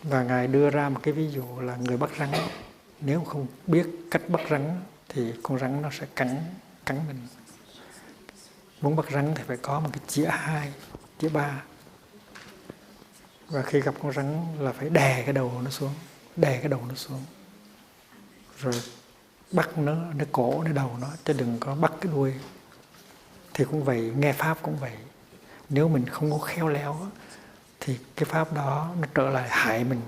Và Ngài đưa ra một cái ví dụ là người bắt rắn, nếu không biết cách bắt rắn thì con rắn nó sẽ cắn mình. Muốn bắt rắn thì phải có một cái chĩa 2, chĩa 3. Và khi gặp con rắn là phải đè cái đầu nó xuống, rồi bắt nó cổ, nó đầu nó, chứ đừng có bắt cái đuôi. Thì cũng vậy, nghe Pháp cũng vậy. Nếu mình không có khéo léo thì cái pháp đó nó trở lại hại mình.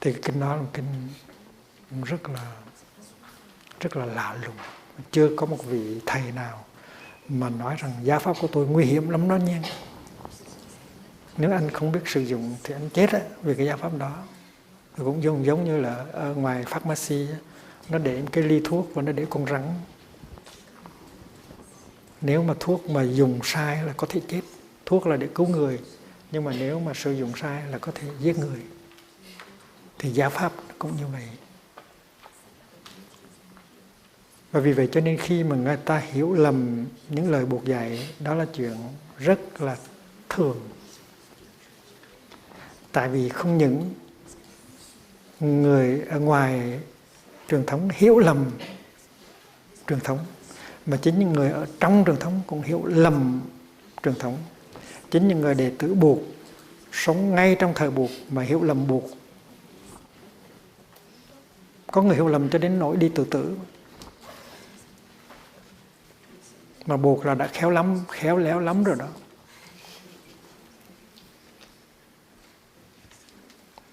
Thì cái kinh đó là kinh rất là lạ lùng. Chưa có một vị thầy nào mà nói rằng giáo pháp của tôi nguy hiểm lắm đó nha. Nếu anh không biết sử dụng thì anh chết á, vì cái giáo pháp đó. Cũng giống như là ở ngoài pharmacy nó để cái ly thuốc và nó để con rắn. Nếu mà thuốc mà dùng sai là có thể chết. Thuốc là để cứu người, nhưng mà nếu mà sử dụng sai là có thể giết người. Thì giáo pháp cũng như vậy. Và vì vậy cho nên khi mà người ta hiểu lầm những lời buộc dạy, đó là chuyện rất là thường. Tại vì không những người ở ngoài truyền thống hiểu lầm truyền thống, mà chính những người ở trong truyền thống cũng hiểu lầm truyền thống. Chính những người đệ tử buộc, sống ngay trong thời buộc mà hiểu lầm buộc. Có người hiểu lầm cho đến nỗi đi tự tử. Mà buộc là đã khéo léo lắm rồi đó.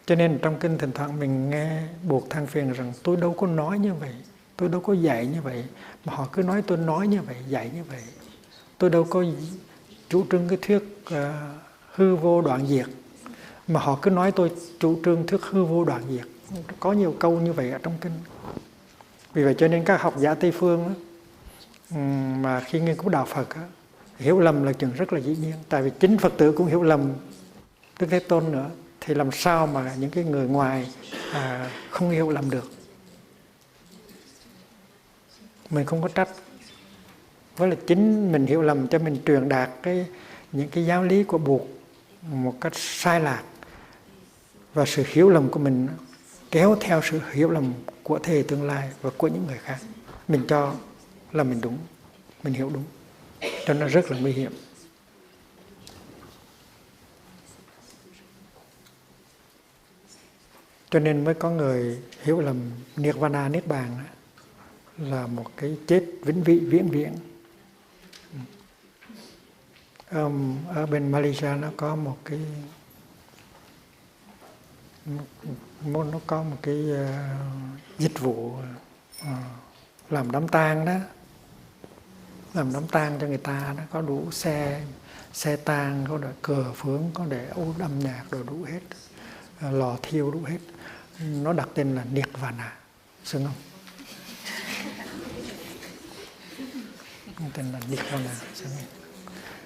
Cho nên trong kinh thỉnh thoảng mình nghe buộc than phiền rằng tôi đâu có nói như vậy, tôi đâu có dạy như vậy, mà họ cứ nói tôi nói như vậy, dạy như vậy. Tôi đâu có chủ trương cái thuyết hư vô đoạn diệt, mà họ cứ nói tôi chủ trương thuyết hư vô đoạn diệt. Có nhiều câu như vậy ở trong kinh. Vì vậy cho nên các học giả Tây Phương mà khi nghiên cứu đạo Phật hiểu lầm là chuyện rất là dĩ nhiên. Tại vì chính Phật tử cũng hiểu lầm Đức Thế Tôn nữa. Thì làm sao mà những cái người ngoài không hiểu lầm được. Mình không có trách. Với là chính mình hiểu lầm cho mình truyền đạt những cái giáo lý của buộc một cách sai lạc. Và sự hiểu lầm của mình kéo theo sự hiểu lầm của thế hệ tương lai và của những người khác. Mình cho là mình đúng, mình hiểu đúng. Cho nên nó rất là nguy hiểm. Cho nên mới có người hiểu lầm Nirvana, Niết Bàn là một cái chết vĩnh vị viễn viễn. Ở bên Malaysia nó có một cái dịch vụ làm đám tang đó, làm đám tang cho người ta. Nó có đủ xe tang, có để cờ phướng, có để âm nhạc, đồ đủ hết, lò thiêu đủ hết. Nó đặt tên là Nirvana, xứng không? Tên là Nirvana.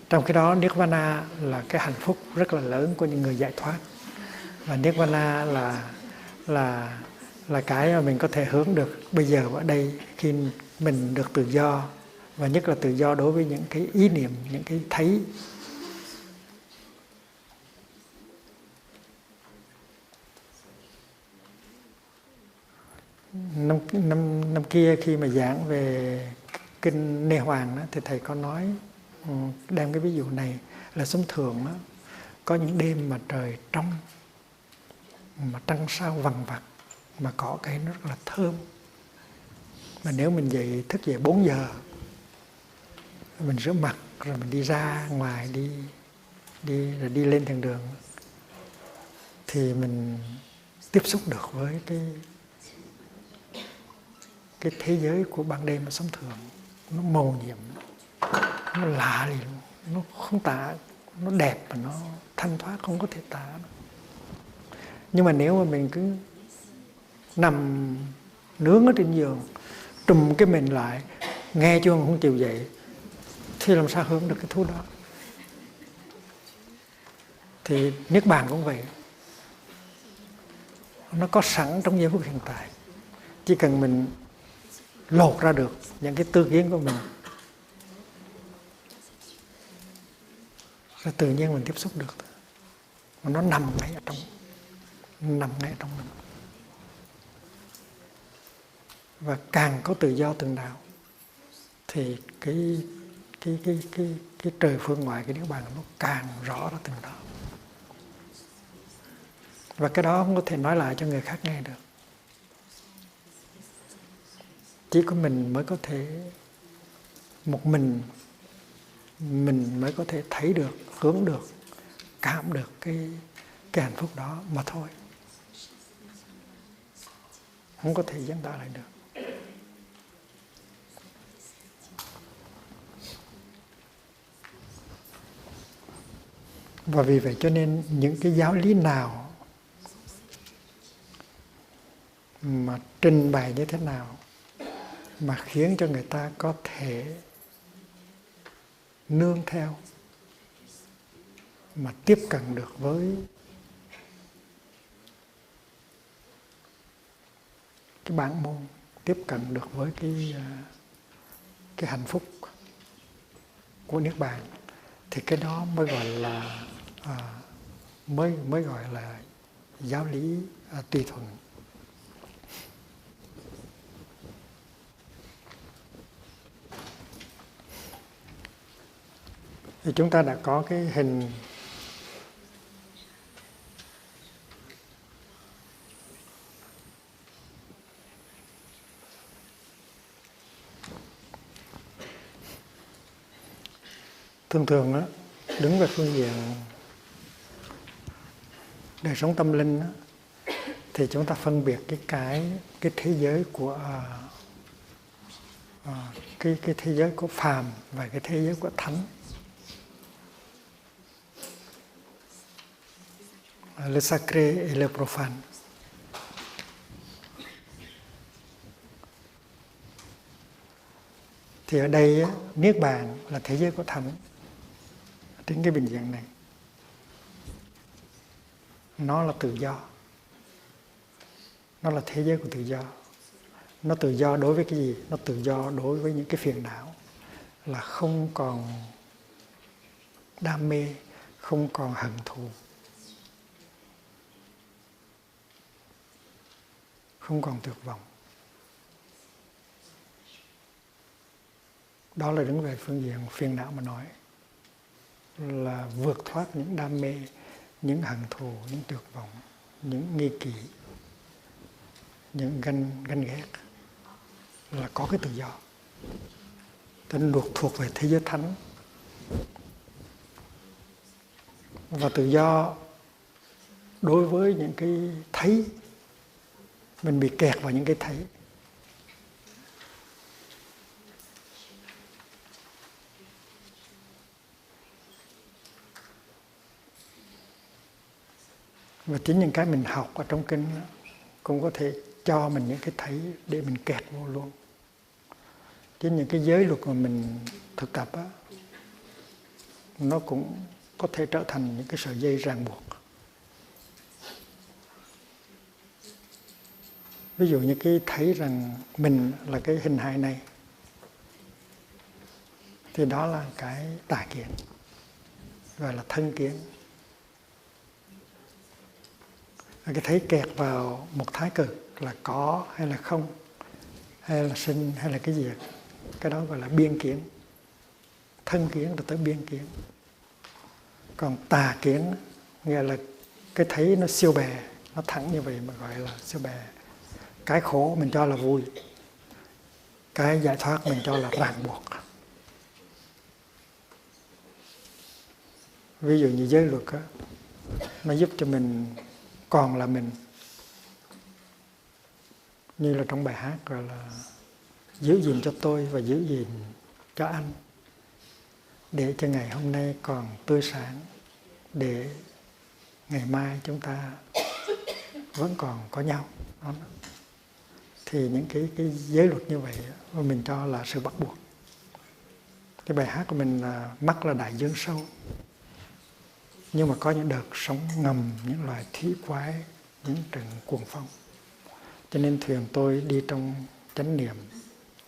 Trong khi đó Nirvana là cái hạnh phúc rất là lớn của những người giải thoát. Và Nirvana là cái mà mình có thể hướng được bây giờ ở đây khi mình được tự do, và nhất là tự do đối với những cái ý niệm, những cái thấy. Năm kia khi mà giảng về kinh Nê Hoàng đó, thì thầy có nói, đem cái ví dụ này là sống thường đó, có những đêm mà trời trong, mà trăng sao vằng vặc, mà cỏ cây nó rất là thơm. Mà nếu mình thức dậy 4 giờ, mình rửa mặt rồi mình đi ra ngoài, rồi đi lên thiền đường, thì mình tiếp xúc được với cái thế giới của ban đêm mà sống thường. Nó màu nhiệm, nó lạ liền, nó không tả, nó đẹp và nó thanh thoát, không có thể tả. Nhưng mà nếu mà mình cứ nằm nướng ở trên giường, trùm cái mình lại, nghe chuông không chịu dậy, thì làm sao hướng được cái thú đó. Thì Niết Bàn cũng vậy. Nó có sẵn trong giây phút hiện tại. Chỉ cần mình lột ra được những cái tư kiến của mình, rồi tự nhiên mình tiếp xúc được. Mà nó nằm ngay ở trong mình. Và càng có tự do từng nào thì cái trời phương ngoại, cái Niết Bàn nó càng rõ ra từng đó. Và cái đó không có thể nói lại cho người khác nghe được. Chỉ có mình mới có thể, một mình mới có thể thấy được, hướng được, cảm được cái hạnh phúc đó mà thôi. Không có thể diễn tả lại được. Và vì vậy cho nên những cái giáo lý nào mà trình bày như thế nào mà khiến cho người ta có thể nương theo, mà tiếp cận được với cái bản môn, tiếp cận được với cái hạnh phúc của Niết Bàn, thì cái đó mới gọi là mới gọi là giáo lý tùy thuận. Thì chúng ta đã có cái hình thường thường đó, đứng về phương diện đời sống tâm linh đó, thì chúng ta phân biệt cái thế giới của cái thế giới của phàm và cái thế giới của thánh. Le sacré et le profane. Thì ở đây Niết Bàn là thế giới của thánh. Trên cái bình diện này, nó là tự do, nó là thế giới của tự do. Nó tự do đối với cái gì? Nó tự do đối với những cái phiền não, là không còn đam mê, không còn hận thù, không còn tuyệt vọng. Đó là đứng về phương diện phiền não mà nói, là vượt thoát những đam mê, những hận thù, những tuyệt vọng, những nghi kỵ, những ganh ghét, là có cái tự do. Tên thuộc về thế giới thánh. Và tự do đối với những cái thấy, mình bị kẹt vào những cái thấy. Và chính những cái mình học ở trong kinh cũng có thể cho mình những cái thấy để mình kẹt vô luôn. Chính những cái giới luật mà mình thực tập á, nó cũng có thể trở thành những cái sợi dây ràng buộc. Ví dụ như cái thấy rằng mình là cái hình hài này, thì đó là cái tà kiến, gọi là thân kiến. Cái thấy kẹt vào một thái cực là có hay là không, hay là sinh hay là cái gì, cái đó gọi là biên kiến. Thân kiến là tới biên kiến. Còn tà kiến nghĩa là cái thấy nó siêu bè, nó thẳng như vậy mà gọi là siêu bè. Cái khổ mình cho là vui, cái giải thoát mình cho là ràng buộc. Ví dụ như giới luật á, nó giúp cho mình còn là mình. Như là trong bài hát gọi là giữ gìn cho tôi và giữ gìn cho anh, để cho ngày hôm nay còn tươi sáng, để ngày mai chúng ta vẫn còn có nhau. Đó. Thì những cái giới luật như vậy mình cho là sự bắt buộc. Cái bài hát của mình là mắt là đại dương sâu, nhưng mà có những đợt sóng ngầm, những loài thủy quái, những trận cuồng phong. Cho nên thuyền tôi đi trong chánh niệm,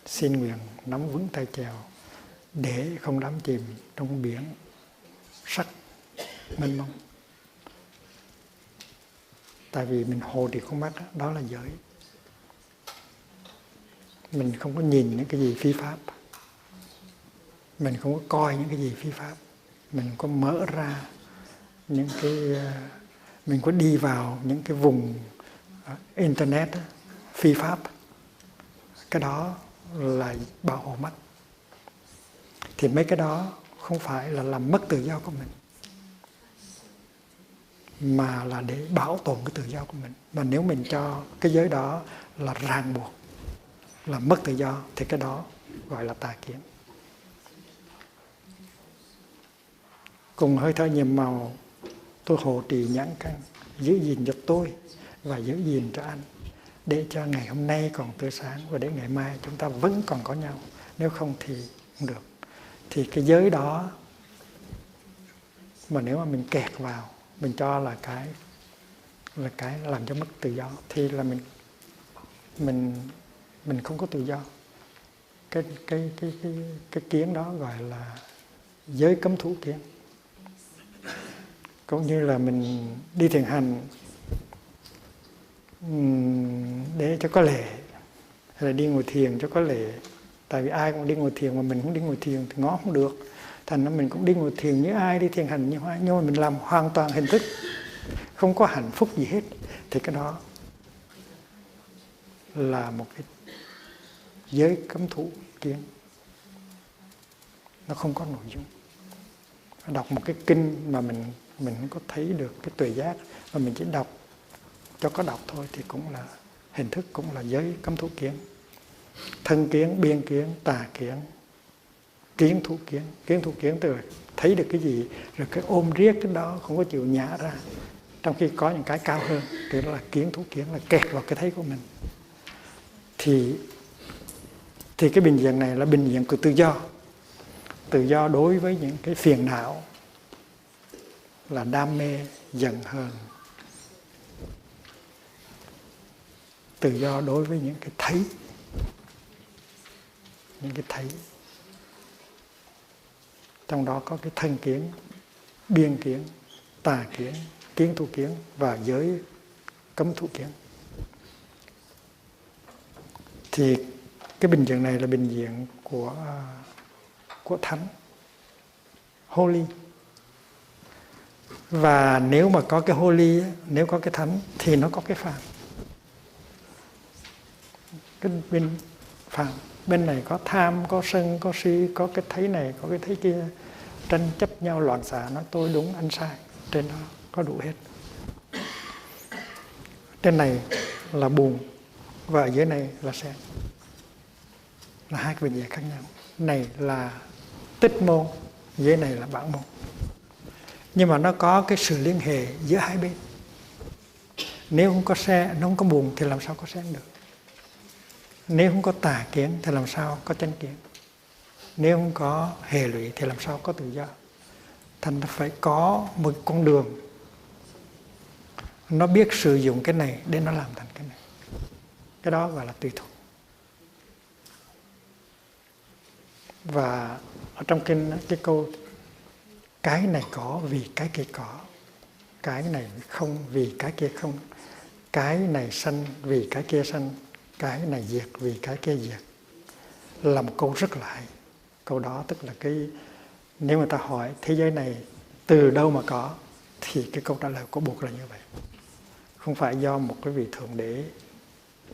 xin nguyện nắm vững tay chèo để không đắm chìm trong biển sắc mênh mông. Tại vì mình hồ thì không mắt, đó là giới. Mình không có nhìn những cái gì phi pháp, mình không có coi những cái gì phi pháp, mình có mở ra những cái, mình có đi vào những cái vùng internet phi pháp. Cái đó là bảo hộ mắt. Thì mấy cái đó không phải là làm mất tự do của mình, mà là để bảo tồn cái tự do của mình. Và nếu mình cho cái giới đó là ràng buộc, là mất tự do, thì cái đó gọi là tà kiến. Cùng hơi thở nhiệm màu, tôi hộ trì nhãn căn, giữ gìn cho tôi và giữ gìn cho anh, để cho ngày hôm nay còn tươi sáng và để ngày mai chúng ta vẫn còn có nhau. Nếu không thì không được. Thì cái giới đó mà nếu mà mình kẹt vào, mình cho là cái làm cho mất tự do, thì là mình không có tự do. Cái kiến đó gọi là giới cấm thủ kiến. Cũng như là mình đi thiền hành để cho có lệ, hay là đi ngồi thiền cho có lệ. Tại vì ai cũng đi ngồi thiền mà mình cũng đi ngồi thiền thì ngó không được. Thành ra mình cũng đi ngồi thiền như ai, đi thiền hành như ai, nhưng mà mình làm hoàn toàn hình thức, không có hạnh phúc gì hết. Thì cái đó là một cái giới cấm thủ kiến. Nó không có nội dung. Đọc một cái kinh mà mình không có thấy được cái tuệ giác, mà mình chỉ đọc cho có đọc thôi, thì cũng là hình thức, cũng là giới cấm thủ kiến. Thân kiến, biên kiến, tà kiến, kiến thủ kiến. Kiến thủ kiến từ thấy được cái gì rồi cái ôm riết cái đó, không có chịu nhả ra, trong khi có những cái cao hơn. Thì đó là kiến thủ kiến, là kẹt vào cái thấy của mình. Thì cái bình diện này là bình diện của tự do. Tự do đối với những cái phiền não là đam mê, giận hờn. Tự do đối với những cái thấy. Những cái thấy. Trong đó có cái thân kiến, biên kiến, tà kiến, kiến thủ kiến và giới cấm thủ kiến. Thì cái bình diện này là bình diện của thánh, holy. Và nếu mà có cái holy, nếu có cái thánh thì nó có cái phàm. Cái bên phàm, bên này có tham, có sân, có si, có cái thấy này, có cái thấy kia, tranh chấp nhau, loạn xạ, nói tôi đúng anh sai. Trên đó có đủ hết. Trên này là buồn và ở dưới này là sen. Là hai cái bình diện khác nhau. Này là tích môn, dưới này là bản môn. Nhưng mà nó có cái sự liên hệ giữa hai bên. Nếu không có xe, nó không có buồn thì làm sao có sen được. Nếu không có tà kiến thì làm sao có chánh kiến. Nếu không có hệ lụy thì làm sao có tự do. Thành ra phải có một con đường. Nó biết sử dụng cái này để nó làm thành cái này. Cái đó gọi là tùy thuộc. Và ở trong kinh cái câu cái này có vì cái kia có, cái này không vì cái kia không, cái này sanh vì cái kia sanh, cái này diệt vì cái kia diệt, là một câu rất là hay. Câu đó tức là cái, nếu người ta hỏi thế giới này từ đâu mà có, thì cái câu trả lời có buộc là như vậy. Không phải do một cái vị thượng đế,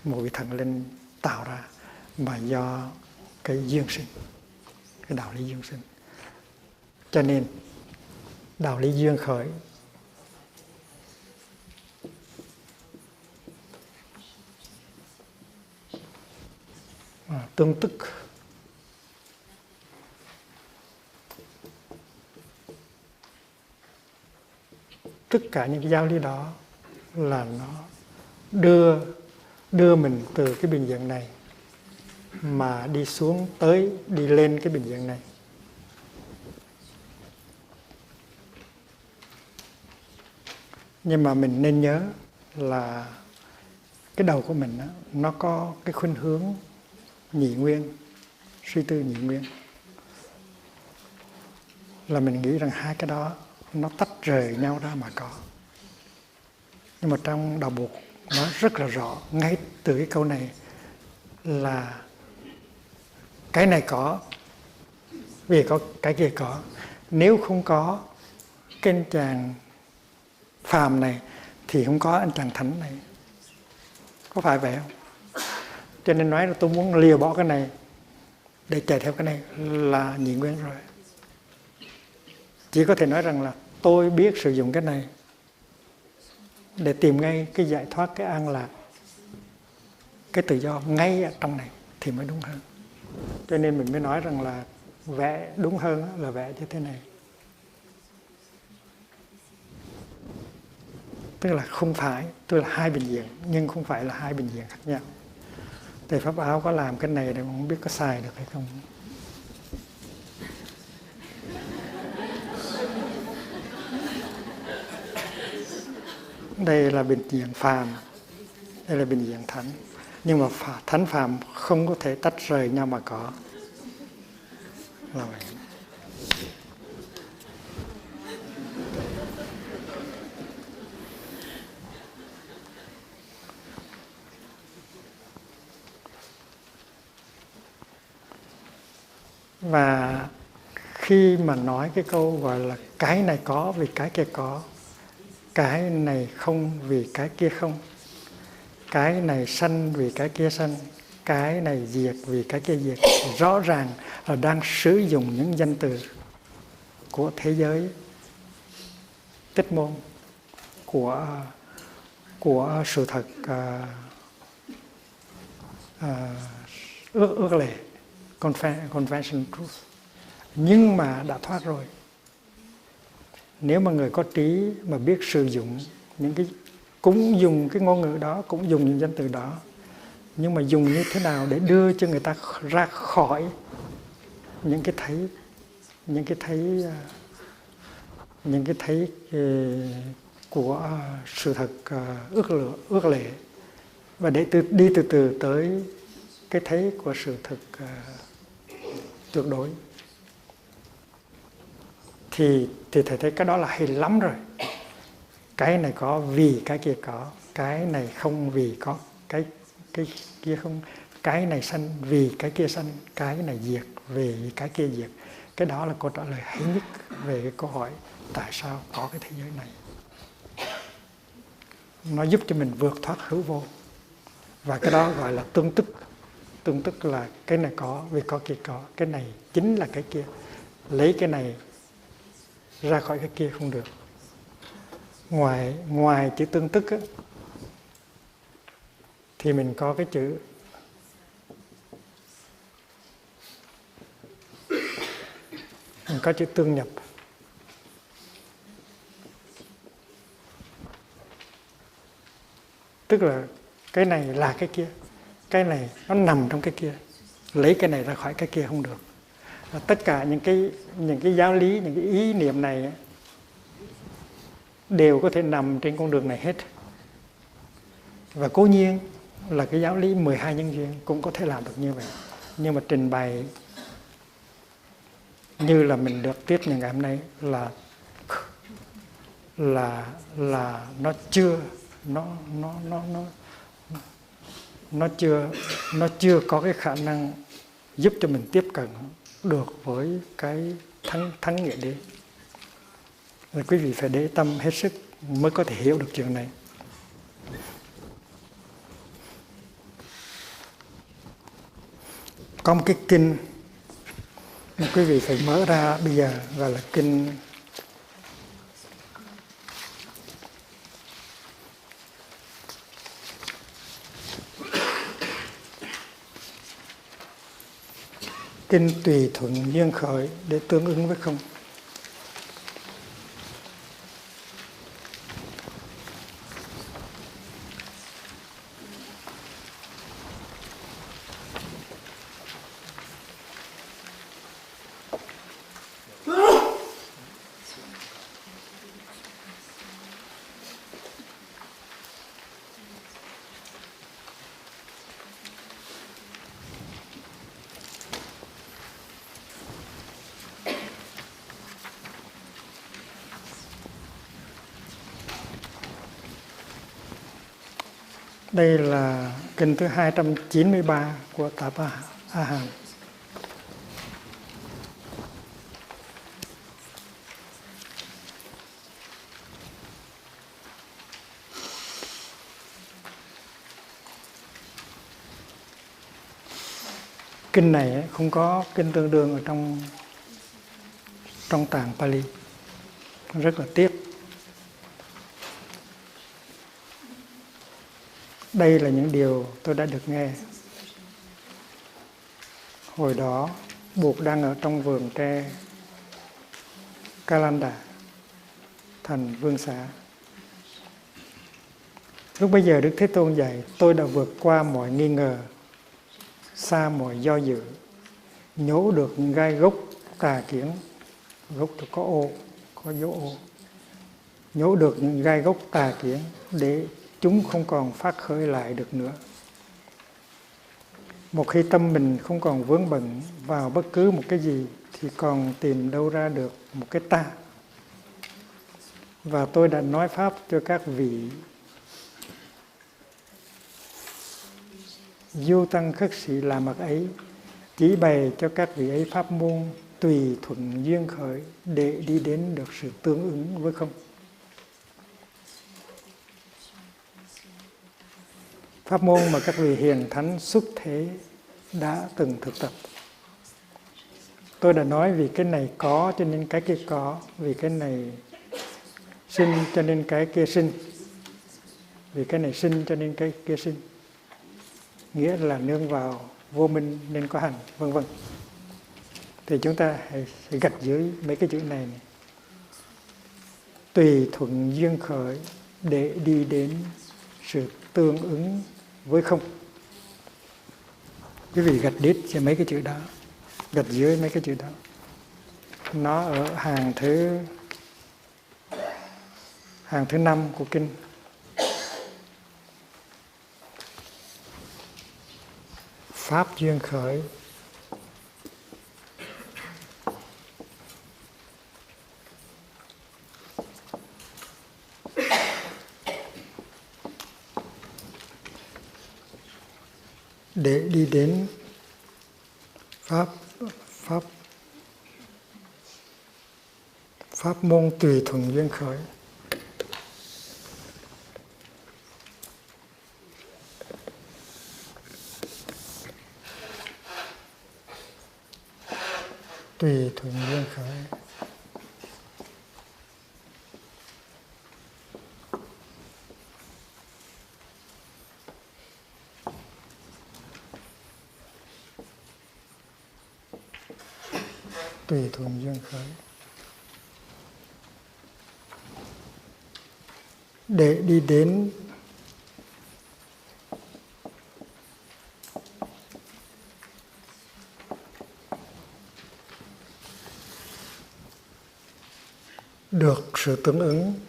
một vị thần linh tạo ra, mà do cái duyên sinh, cái đạo lý duyên sinh. Cho nên đạo lý duyên khởi tương tức. Tất cả những cái giáo lý đó là nó đưa mình từ cái bình diện này mà đi xuống tới, đi lên cái bình diện này. Nhưng mà mình nên nhớ là cái đầu của mình đó, nó có cái khuynh hướng nhị nguyên, suy tư nhị nguyên. Là mình nghĩ rằng hai cái đó nó tách rời nhau ra mà có. Nhưng mà trong đạo Phật nói rất là rõ, ngay từ cái câu này là cái này có vì có cái kia có. Nếu không có cái anh chàng phàm này thì không có anh chàng thánh này. Có phải vậy không? Cho nên nói là tôi muốn lìa bỏ cái này để chạy theo cái này là nhị nguyên rồi. Chỉ có thể nói rằng là tôi biết sử dụng cái này để tìm ngay cái giải thoát, cái an lạc, cái tự do ngay ở trong này thì mới đúng hơn. Cho nên mình mới nói rằng là vẽ đúng hơn là vẽ như thế này. Tức là không phải, tức là hai bình diện, nhưng không phải là hai bình diện khác nhau. Thầy Pháp Áo có làm cái này để không biết có xài được hay không. Đây là bình diện phàm, đây là bình diện thánh. Nhưng mà thánh phàm không có thể tách rời nhau mà có. Là vậy. Và khi mà nói cái câu gọi là cái này có vì cái kia có, cái này không vì cái kia không, cái này sanh vì cái kia sanh, cái này diệt vì cái kia diệt, rõ ràng là đang sử dụng những danh từ của thế giới tích môn, của sự thật ước lệ, conventional truth. Nhưng mà đã thoát rồi. Nếu mà người có trí mà biết sử dụng những cái, cũng dùng cái ngôn ngữ đó, cũng dùng những danh từ đó, nhưng mà dùng như thế nào để đưa cho người ta ra khỏi những cái thấy của sự thật ước lệ, và để đi từ từ tới cái thấy của sự thật tuyệt đối, thì thầy thấy cái đó là hay lắm rồi. Cái này có vì cái kia có, cái này không vì có cái kia không, cái này sanh vì cái kia sanh, cái này diệt vì cái kia diệt. Cái đó là câu trả lời hay nhất về cái câu hỏi tại sao có cái thế giới này. Nó giúp cho mình vượt thoát hữu vô. Và cái đó gọi là tương tức. Tương tức là cái này có vì có kia có, cái này chính là cái kia. Lấy cái này ra khỏi cái kia không được. Ngoài chữ tương tức á, thì mình có cái chữ tương nhập. Tức là cái này là cái kia, cái này nó nằm trong cái kia, lấy cái này ra khỏi cái kia không được. Và tất cả những cái giáo lý, những cái ý niệm này đều có thể nằm trên con đường này hết. Và cố nhiên là cái giáo lý 12 nhân duyên cũng có thể làm được như vậy. Nhưng mà trình bày như là mình được tiếp những ngày hôm nay là nó chưa có cái khả năng giúp cho mình tiếp cận được với cái thắng nghĩa đế. Rồi quý vị phải để tâm hết sức mới có thể hiểu được chuyện này. Có một cái kinh quý vị phải mở ra bây giờ, gọi là kinh tùy thuận duyên khởi để tương ứng với không. Đây là kinh thứ 293 của Dharma Hanh. Kinh này không có kinh tương đương ở trong tạng Pali. Rất là tiếc. Đây là những điều tôi đã được nghe. Hồi đó, Bụt đang ở trong vườn tre Kalanda, thành Vương Xá. Lúc bấy giờ Đức Thế Tôn dạy, tôi đã vượt qua mọi nghi ngờ, xa mọi do dự, nhổ được những gai gốc tà kiến, gốc thì có ô, có dấu ô, nhổ được những gai gốc tà kiến để chúng không còn phát khởi lại được nữa. Một khi tâm mình không còn vướng bận vào bất cứ một cái gì thì còn tìm đâu ra được một cái ta. Và tôi đã nói pháp cho các vị du tăng khất sĩ làm mặt ấy, chỉ bày cho các vị ấy pháp môn tùy thuận duyên khởi để đi đến được sự tương ứng với không. Pháp môn mà các vị hiền thánh xuất thế đã từng thực tập. Tôi đã nói vì cái này có cho nên cái kia có, vì cái này sinh cho nên cái kia sinh, vì cái này sinh cho nên cái kia sinh. Nghĩa là nương vào vô minh nên có hành, vân vân. Thì chúng ta hãy gạch dưới mấy cái chữ này. Tùy thuận duyên khởi để đi đến sự tương ứng với không. Quý vị gạch đít cho mấy cái chữ đó, gạch dưới mấy cái chữ đó. Nó ở hàng thứ 5 của kinh. Pháp duyên khởi. Để đi đến pháp môn tùy thuận duyên khởi. Tùy thuận duyên khởi. Tùy thuận duyên khởi. Để đi đến được sự tương ứng.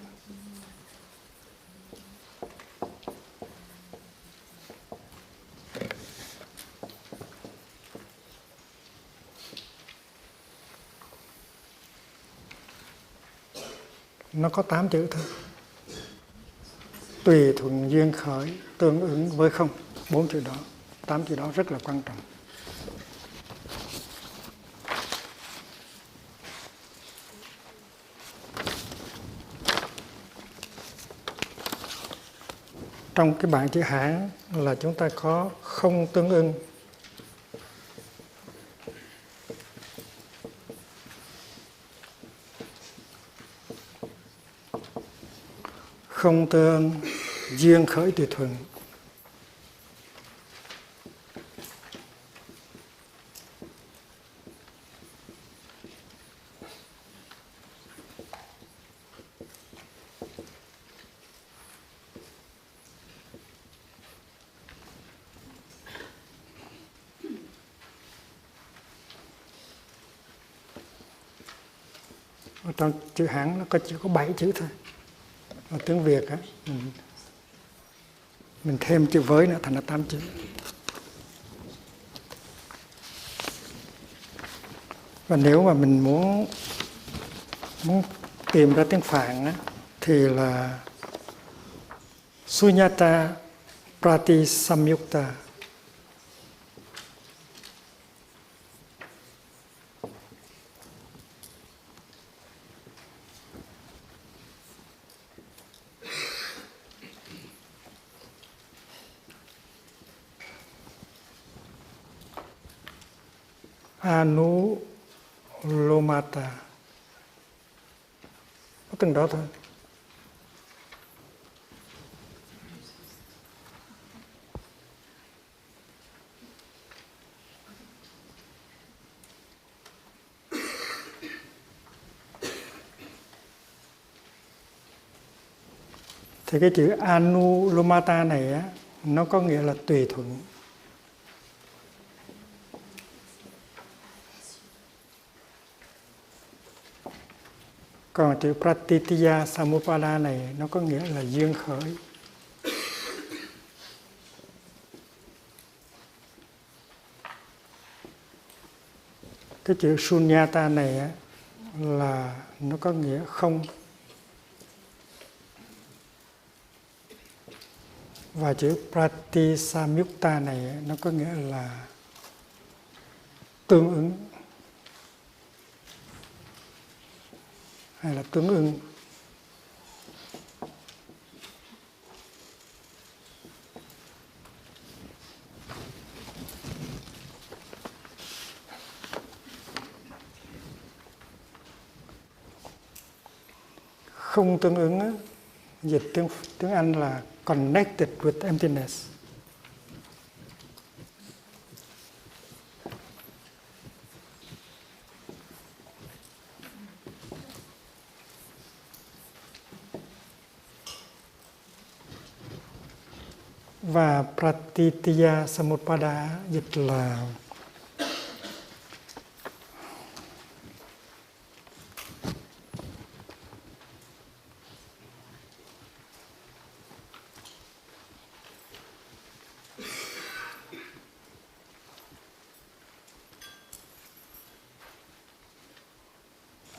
Nó có 8 chữ thôi. Tùy thuận duyên khởi, tương ứng với không. 4 chữ đó, 8 chữ đó rất là quan trọng. Trong cái bảng chữ Hán là chúng ta có không tương ưng. Không tương duyên khởi tùy thuận. Ở trong chữ Hán nó chỉ có 7 chữ thôi. Ở tiếng Việt á, mình thêm chữ với nữa thành là 8 chữ. Và nếu mà mình muốn tìm ra tiếng Phạn á, thì là Sunyata Prati Samyukta. Anulomata. Có từng đó thôi. Thì cái chữ Anulomata này á, nó có nghĩa là tùy thuận. Còn chữ Pratitya Samuppada này nó có nghĩa là duyên khởi. Cái chữ Sunyata này á, là nó có nghĩa không. Và chữ Pratisamyukta này nó có nghĩa là tương ứng hay là tương ưng. Không tương ứng á, dịch tiếng Anh là connected with emptiness. Và Pratitya Samuppada dịch là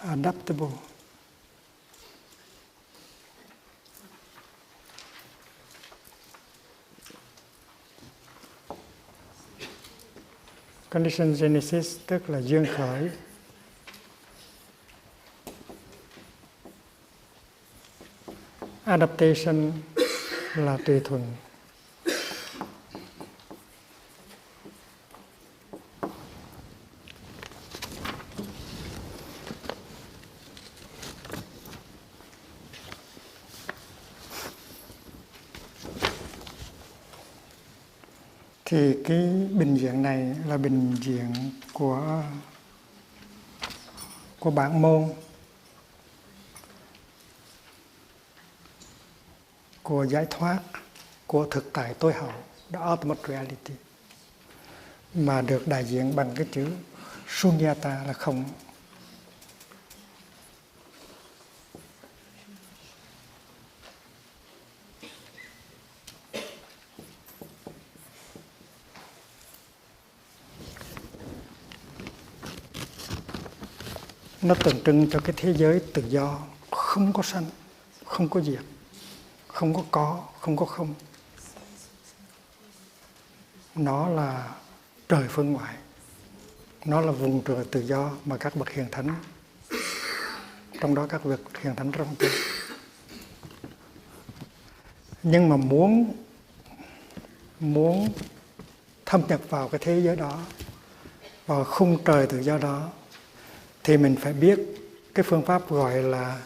adaptable. Condition genesis tức là duyên khởi. Adaptation là tùy thuận. Thì cái bình diện này là bình diện của bản môn, của giải thoát, của thực tại tối hậu, the ultimate reality, mà được đại diện bằng cái chữ Sunyata là không. Nó tượng trưng cho cái thế giới tự do, không có sanh, không có diệt, không có, không có không. Nó là trời phương ngoại. Nó là vùng trời tự do mà các bậc hiền thánh, trong đó các bậc hiền thánh trong tu. Nhưng mà muốn thâm nhập vào cái thế giới đó, vào khung trời tự do đó, thì mình phải biết cái phương pháp gọi là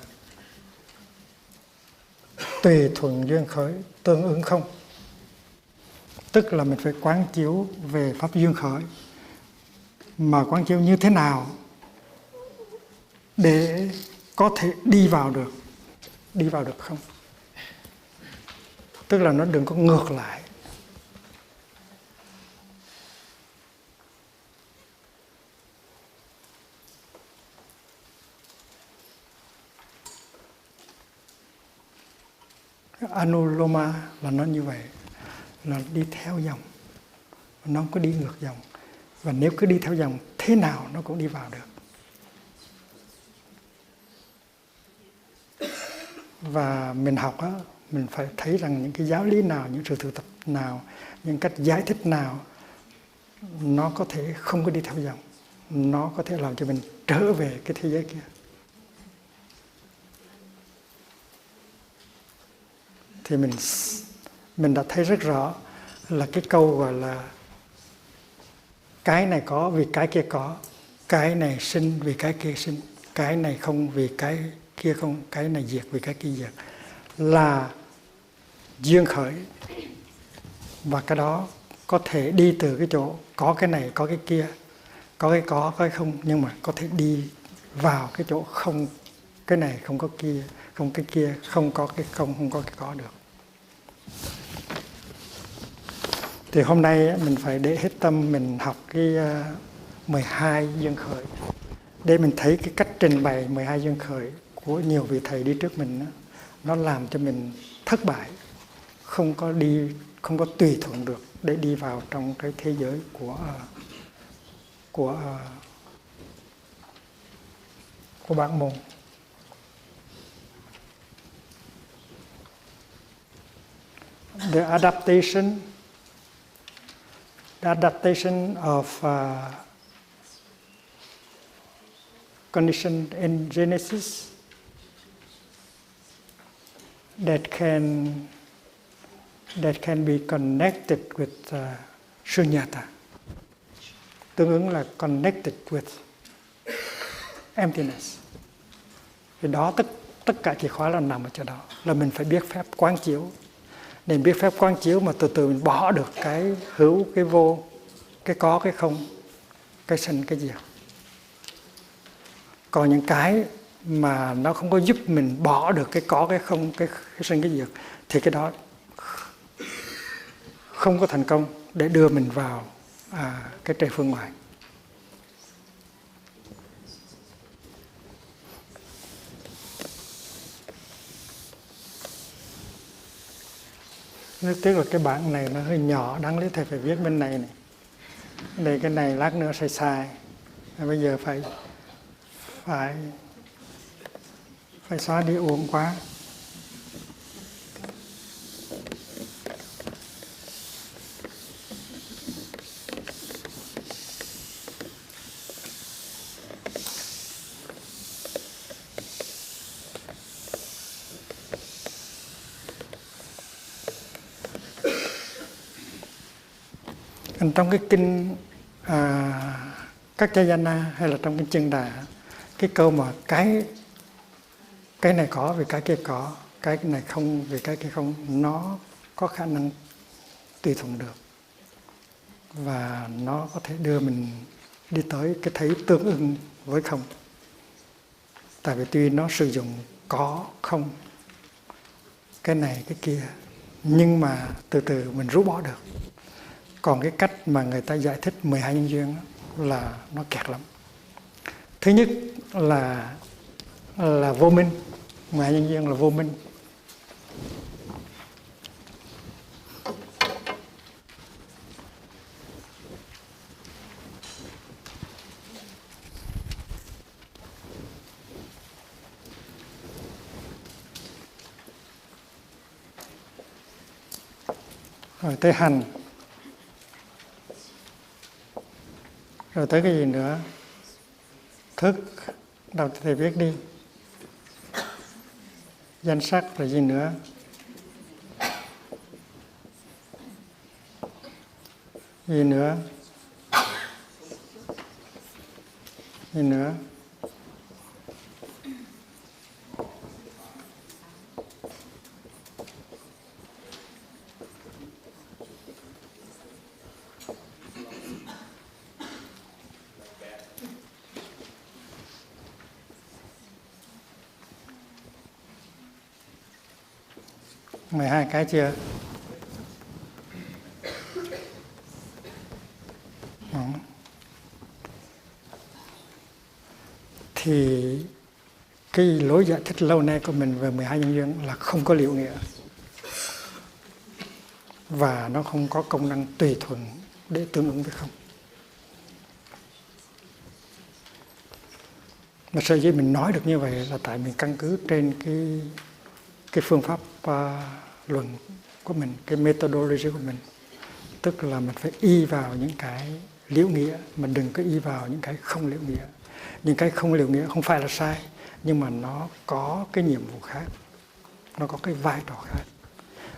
tùy thuận duyên khởi, tương ứng không. Tức là mình phải quán chiếu về pháp duyên khởi. Mà quán chiếu như thế nào để có thể đi vào được không? Tức là nó đừng có ngược lại. Anuloma là nó như vậy, là đi theo dòng, nó không có đi ngược dòng. Và nếu cứ đi theo dòng, thế nào nó cũng đi vào được. Và mình học á, mình phải thấy rằng những cái giáo lý nào, những sự thực tập nào, những cách giải thích nào, nó có thể không có đi theo dòng. Nó có thể làm cho mình trở về cái thế giới kia. Thì mình đã thấy rất rõ là cái câu gọi là cái này có vì cái kia có, cái này sinh vì cái kia sinh, cái này không vì cái kia không, cái này diệt vì cái kia diệt, là duyên khởi. Và cái đó có thể đi từ cái chỗ có cái này, có cái kia, có cái không, nhưng mà có thể đi vào cái chỗ không cái này, không có kia, không cái kia, không có cái không có cái có được. Thì hôm nay mình phải để hết tâm mình học cái 12 duyên khởi, để mình thấy cái cách trình bày 12 duyên khởi của nhiều vị thầy đi trước mình đó, nó làm cho mình thất bại, không có tùy thuận được để đi vào trong cái thế giới của bản môn. The adaptation of condition in Genesis that can be connected with shunyata, tương ứng là connected with emptiness. Thì đó tất cả chìa khóa là nằm ở chỗ đó, là mình phải biết phép quán chiếu. Để biết phép quán chiếu mà từ từ mình bỏ được cái hữu, cái vô, cái có, cái không, cái sinh, cái diệt. Còn những cái mà nó không có giúp mình bỏ được cái có, cái không, cái sinh, cái diệt, thì cái đó không có thành công để đưa mình vào cái trời phương ngoại. Rất tiếc là cái bảng này nó hơi nhỏ, đáng lý thầy phải viết bên này này. Đây cái này lát nữa sai sai. Bây giờ phải xóa đi uổng quá. Trong cái kinh các Jayana hay là trong kinh Chân Đà, cái câu mà cái này có vì cái kia có, cái này không vì cái kia không, nó có khả năng tùy thuận được, và nó có thể đưa mình đi tới cái thấy tương ưng với không. Tại vì tuy nó sử dụng có không, cái này cái kia, nhưng mà từ từ mình rút bỏ được. Còn cái cách mà người ta giải thích 12 nhân duyên là nó kẹt lắm. Thứ nhất là vô minh. 12 nhân duyên là vô minh. Rồi tới hành. Rồi tới cái gì nữa? Thức. Đọc thầy viết đi. Danh sắc là gì nữa? Gì nữa? Gì nữa? Mười hai cái chưa? Thì cái lối giải thích lâu nay của mình về 12 nhân duyên là không có liệu nghĩa, và nó không có công năng tùy thuận để tương ứng với không. Mà sở dĩ mình nói được như vậy là tại mình căn cứ trên cái phương pháp luận của mình, cái methodology của mình. Tức là mình phải y vào những cái liễu nghĩa, mà đừng có y vào những cái không liễu nghĩa. Những cái không liễu nghĩa không phải là sai, nhưng mà nó có cái nhiệm vụ khác, nó có cái vai trò khác.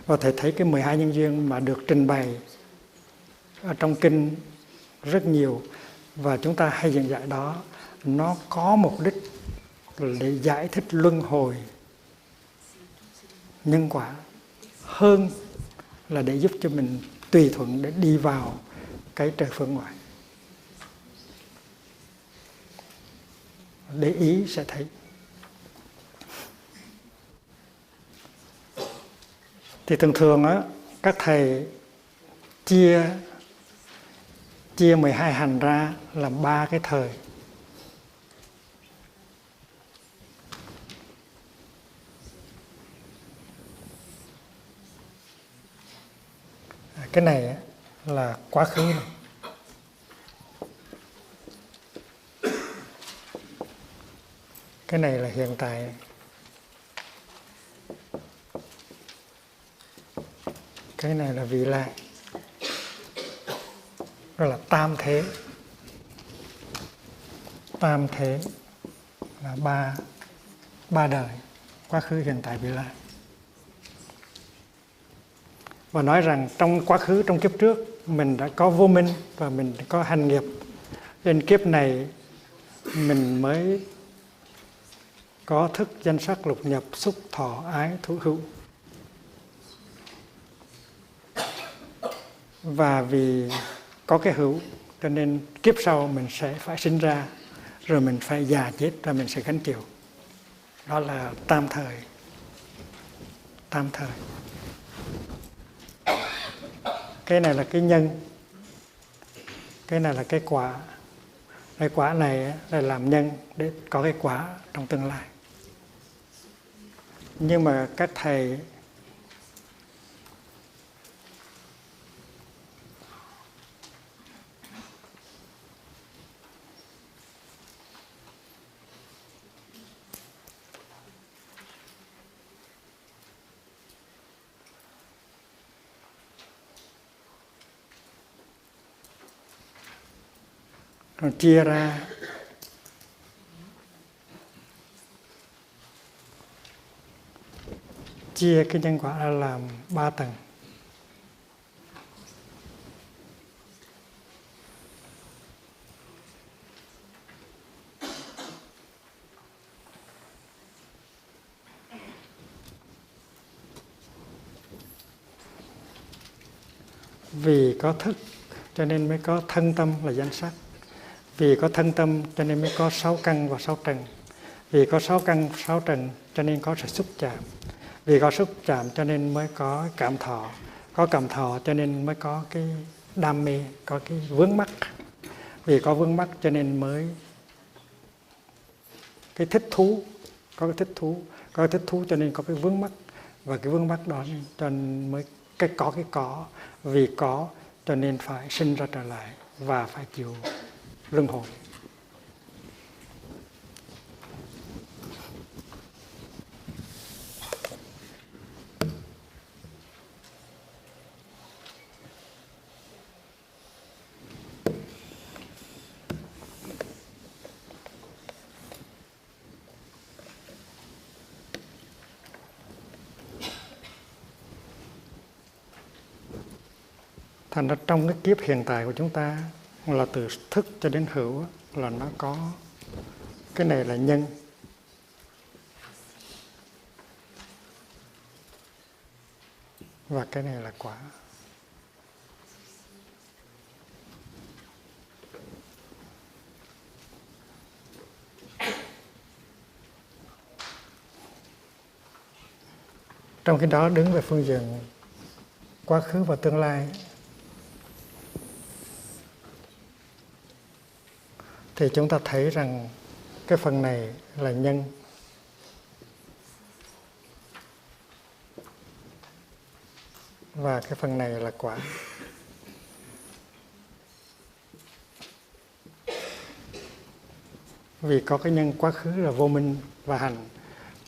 Và thầy thấy cái 12 nhân duyên mà được trình bày ở trong kinh rất nhiều, và chúng ta hay diễn giải đó, nó có mục đích để giải thích luân hồi nhân quả hơn là để giúp cho mình tùy thuận để đi vào cái trời phương ngoại. Để ý sẽ thấy. Thì thường thường á, các thầy chia 12 hành ra làm 3 cái thời. Cái này là quá khứ này. Cái này là hiện tại. Cái này là vị lai. Đó là tam thế. Tam thế là ba đời, quá khứ, hiện tại, vị lai. Và nói rằng trong quá khứ, trong kiếp trước, mình đã có vô minh và mình có hành nghiệp. Nên kiếp này mình mới có thức, danh sắc, lục nhập, xúc, thọ, ái, thú, hữu. Và vì có cái hữu, cho nên kiếp sau mình sẽ phải sinh ra, rồi mình phải già chết, và mình sẽ gánh chịu. Đó là tam thời. Tam thời. Cái này là cái nhân. Cái này là cái quả. Cái quả này là làm nhân để có cái quả trong tương lai. Nhưng mà các thầy rồi chia ra chia cái nhân quả ra làm 3 tầng. Vì có thức cho nên mới có thân tâm là danh sắc. Vì có thân tâm cho nên mới có 6 căn và 6 trần. Vì có 6 căn, 6 trần cho nên có sự xúc chạm. Vì có xúc chạm cho nên mới có cảm thọ. Có cảm thọ cho nên mới có cái đam mê, có cái vướng mắc. Vì có vướng mắc cho nên mới cái thích thú. Có cái thích thú. Có cái thích thú cho nên có cái vướng mắc. Và cái vướng mắc đó cho nên mới cái có. Vì có cho nên phải sinh ra trở lại và phải chịu luân hồi. Thành ra trong cái kiếp hiện tại của chúng ta là từ thức cho đến hữu là nó có cái này là nhân. Và cái này là quả. Trong khi đó đứng về phương diện quá khứ và tương lai thì chúng ta thấy rằng cái phần này là nhân. Và cái phần này là quả. Vì có cái nhân quá khứ là vô minh và hành,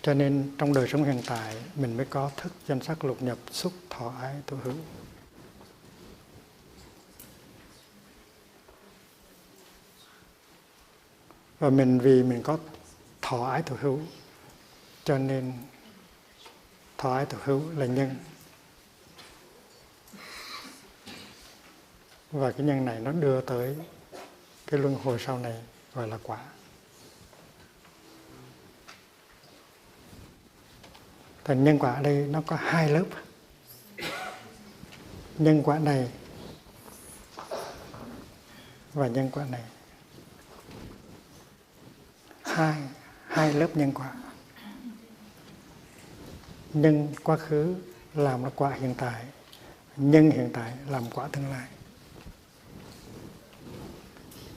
cho nên trong đời sống hiện tại mình mới có thức, danh sắc, lục nhập, xúc, thọ, ái, thú, hữu. Và vì mình có thọ, ái, thú, hữu, cho nên thọ, ái, thú, hữu là nhân. Và cái nhân này nó đưa tới cái luân hồi sau này gọi là quả. Thành nhân quả ở đây nó có hai lớp. Nhân quả này và nhân quả này. Hai lớp nhân quả. Nhân quá khứ làm nó quả hiện tại, nhân hiện tại làm quả tương lai.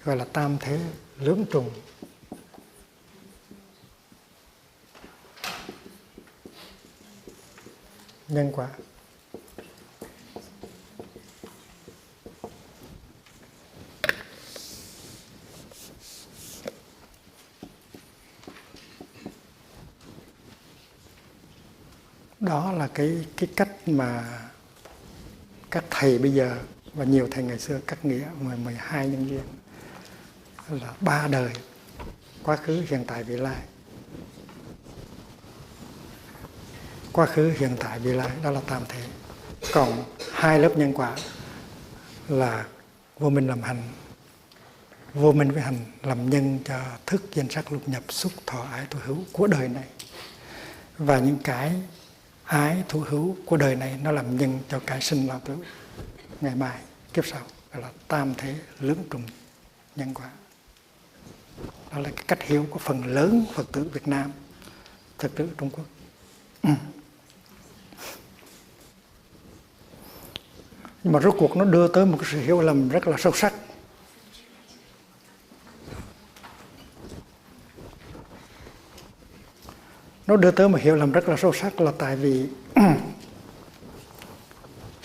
Gọi là tam thế lưỡng trùng. Nhân quả. Đó là cái cách mà các thầy bây giờ và nhiều thầy ngày xưa cắt nghĩa 12 nhân duyên là 3 đời, quá khứ, hiện tại, vị lai. Quá khứ, hiện tại, vị lai, đó là tam thế. Còn hai lớp nhân quả là vô minh làm hành, vô minh với hành làm nhân cho thức, danh sắc, lục nhập, xúc, thọ, ái, thụ hữu của đời này. Và những cái ái, thụ hữu của đời này nó làm nhân cho cái sinh lão tử ngày mai, kiếp sau. Đó là tam thế lưỡng trùng nhân quả. Đó là cái cách hiểu của phần lớn Phật tử Việt Nam, Phật tử Trung Quốc. Nhưng mà rốt cuộc nó đưa tới một cái sự hiểu lầm rất là sâu sắc. Nó đưa tới một hiểu lầm rất là sâu sắc là tại vì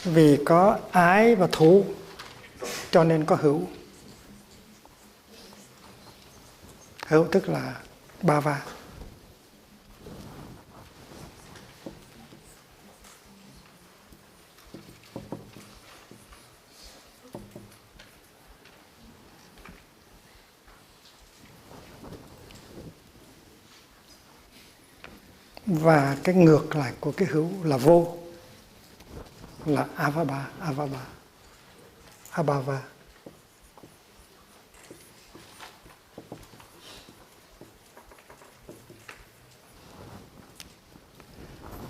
vì có ái và thú cho nên có hữu. Hữu tức là ba va. Và cái ngược lại của cái hữu là vô, là abhava.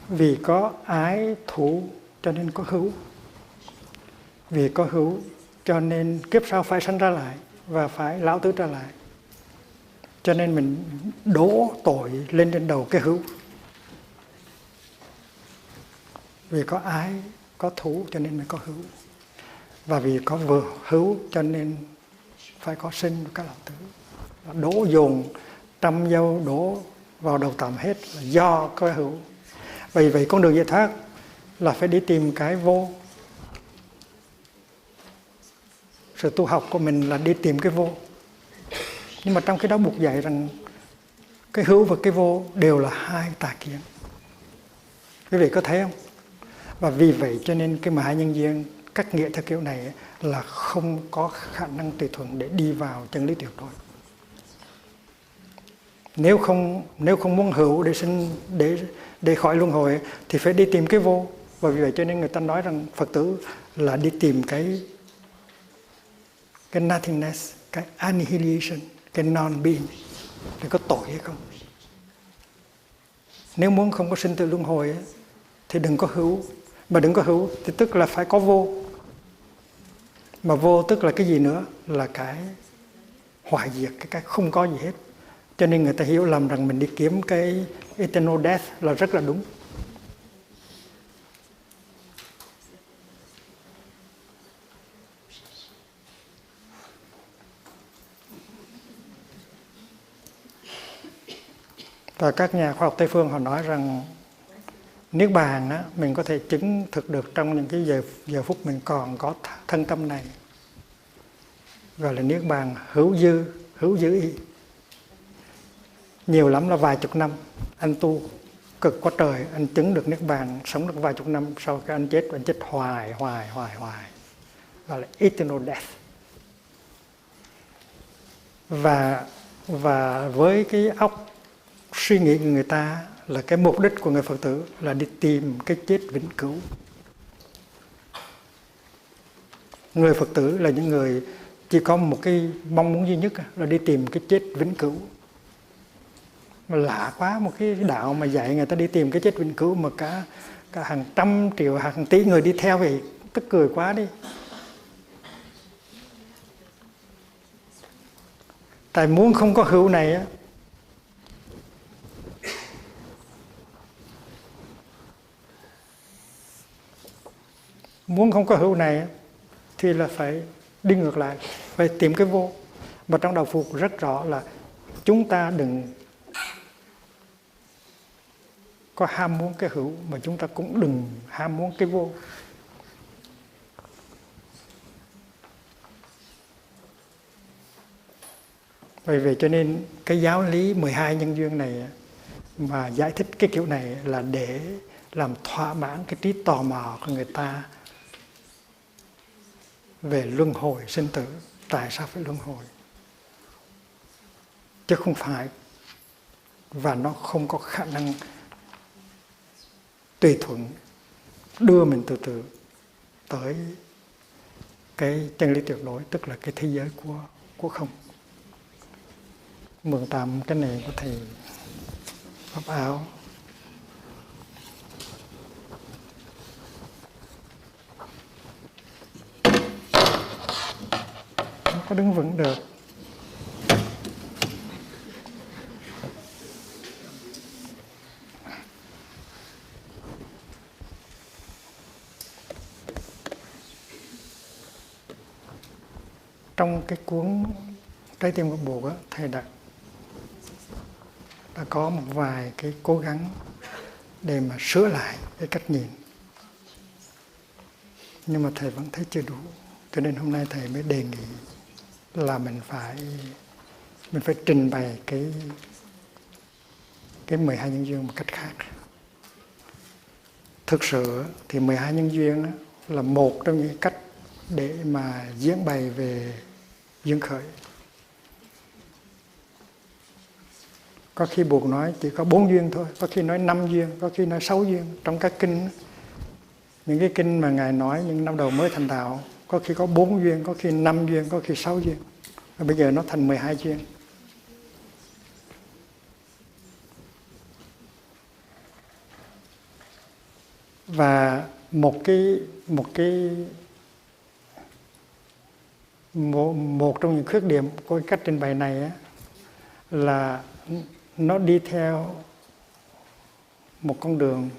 Vì có ái thủ cho nên có hữu. Vì có hữu cho nên kiếp sau phải sanh ra lại và phải lão tử trở lại. Cho nên mình đổ tội lên trên đầu cái hữu. Vì có ái, có thú cho nên mới có hữu. Và vì có vừa hữu cho nên phải có sinh và có lão tử. Đổ dồn trăm dâu đổ vào đầu tạm hết là do có hữu. Vì vậy con đường giải thoát là phải đi tìm cái vô. Sự tu học của mình là đi tìm cái vô. Nhưng mà trong cái đó buộc dạy rằng cái hữu và cái vô đều là hai tà kiến. Quý vị có thấy không? Và vì vậy cho nên cái 12 nhân duyên cắt nghĩa theo kiểu này là không có khả năng tùy thuận để đi vào chân lý tuyệt đối. Nếu không muốn hữu để sinh để khỏi luân hồi thì phải đi tìm cái vô. Và vì vậy cho nên người ta nói rằng Phật tử là đi tìm cái nothingness, cái annihilation, cái non-being. Thì có tội hay không? Nếu muốn không có sinh tử luân hồi thì đừng có hữu. Mà đừng có hữu thì tức là phải có vô. Mà vô tức là cái gì nữa? Là cái hoại diệt, cái không có gì hết. Cho nên người ta hiểu lầm rằng mình đi kiếm cái eternal death là rất là đúng. Và các nhà khoa học Tây phương họ nói rằng niết bàn á, mình có thể chứng thực được trong những cái giờ phút mình còn có thân tâm này. Gọi là niết bàn hữu dư ý. Nhiều lắm là vài chục năm. Anh tu cực quá trời, anh chứng được niết bàn, sống được vài chục năm, sau khi anh chết hoài. Gọi là eternal death. Và với cái óc suy nghĩ của người ta là cái mục đích của người Phật tử là đi tìm cái chết vĩnh cửu. Người Phật tử là những người chỉ có một cái mong muốn duy nhất là đi tìm cái chết vĩnh cửu. Mà lạ quá, một cái đạo mà dạy người ta đi tìm cái chết vĩnh cửu mà cả hàng trăm triệu, hàng tỷ người đi theo vậy, tức cười quá đi. Tại muốn không có hữu này á, muốn không có hữu này á, thì là phải đi ngược lại, phải tìm cái vô. Mà trong đạo Phật rất rõ là chúng ta đừng có ham muốn cái hữu, mà chúng ta cũng đừng ham muốn cái vô. Bởi vậy cho nên cái giáo lý 12 nhân duyên này mà giải thích cái kiểu này là để làm thỏa mãn cái trí tò mò của người ta về luân hồi sinh tử, tại sao phải luân hồi. Chứ không phải, và nó không có khả năng tùy thuận đưa mình từ từ tới cái chân lý tuyệt đối, tức là cái thế giới của không. Mượn tạm cái này của thầy pháp áo. Không có đứng vững được. Trong cái cuốn Trái tim của Bụt á, thầy đã có một vài cái cố gắng để mà sửa lại cái cách nhìn. Nhưng mà thầy vẫn thấy chưa đủ. Cho nên hôm nay thầy mới đề nghị là mình phải trình bày cái 12 nhân duyên một cách khác. Thực sự thì 12 nhân duyên là một trong những cách để mà diễn bày về duyên khởi. Có khi Bụt nói chỉ có 4 duyên thôi, có khi nói 5 duyên, có khi nói 6 duyên. Trong các kinh, những cái kinh mà Ngài nói những năm đầu mới thành đạo, có khi có 4 duyên, có khi 5 duyên, có khi 6 duyên. Và bây giờ nó thành 12 duyên. Và một trong những khuyết điểm của cách trình bày này á, là nó đi theo một con đường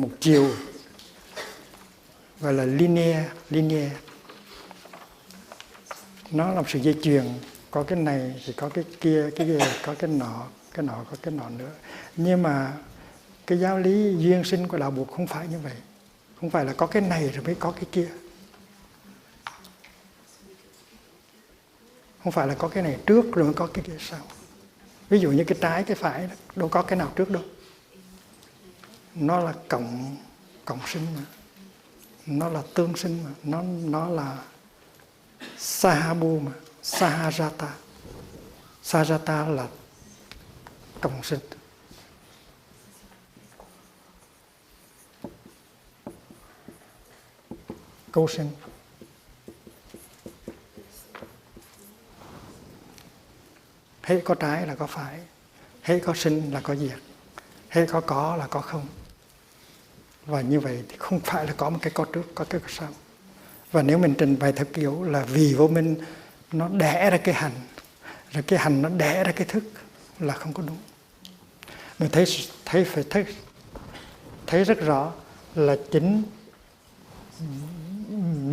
một chiều, gọi là linear. Nó là sự dây chuyền, có cái này thì có cái kia có cái nọ có cái nọ nữa. Nhưng mà cái giáo lý duyên sinh của đạo Phật không phải như vậy. Không phải là có cái này rồi mới có cái kia. Không phải là có cái này trước rồi mới có cái kia sau. Ví dụ như cái trái, cái phải, đâu có cái nào trước đâu. Nó là cộng sinh mà. Nó là tương sinh mà. Nó là sahabu mà. Sahajata. Sahajata là cộng sinh. Câu sinh. Hễ có trái là có phải, hễ có sinh là có diệt, hễ có là có không. Và như vậy thì không phải là có một cái có trước, có cái có sau. Và nếu mình trình bày theo kiểu là vì vô minh nó đẻ ra cái hành, rồi cái hành nó đẻ ra cái thức là không có đúng. Mình thấy rất rõ là chính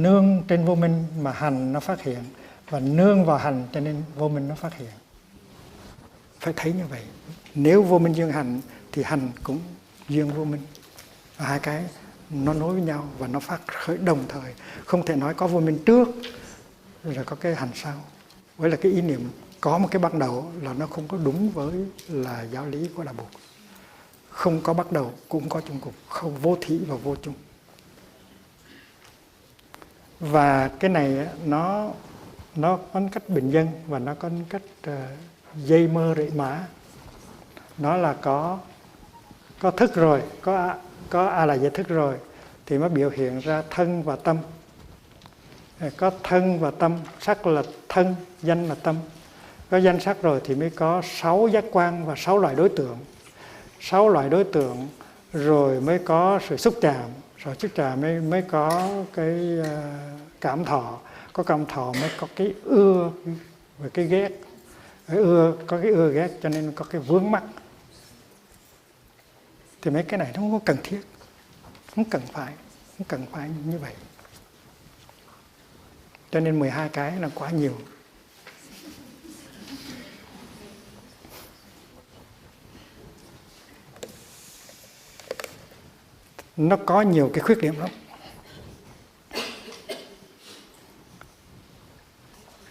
nương trên vô minh mà hành nó phát hiện, và nương vào hành cho nên vô minh nó phát hiện. Phải thấy như vậy. Nếu vô minh duyên hành thì hành cũng duyên vô minh. Và hai cái nó nối với nhau và nó phát khởi đồng thời. Không thể nói có vô minh trước rồi có cái hành sau. Với là cái ý niệm có một cái bắt đầu là nó không có đúng với là giáo lý của Đạo Phật. Không có bắt đầu cũng có chung cục, không vô thí và vô chung. Và cái này nó có cách bình dân và nó có cách dây mơ rễ mã. Nó là có thức rồi, có A là giải thức rồi, thì mới biểu hiện ra thân và tâm. Có thân và tâm, sắc là thân, danh là tâm. Có danh sắc rồi thì mới có 6 giác quan và 6 loại đối tượng. 6 loại đối tượng rồi mới có sự xúc chạm, rồi xúc chạm mới có cái cảm thọ, có cảm thọ mới có cái ưa và cái ghét. Có cái ưa ghét cho nên có cái vướng mắc. Thì mấy cái này nó không có cần thiết, không cần phải như vậy. Cho nên 12 cái là quá nhiều. Nó có nhiều cái khuyết điểm lắm.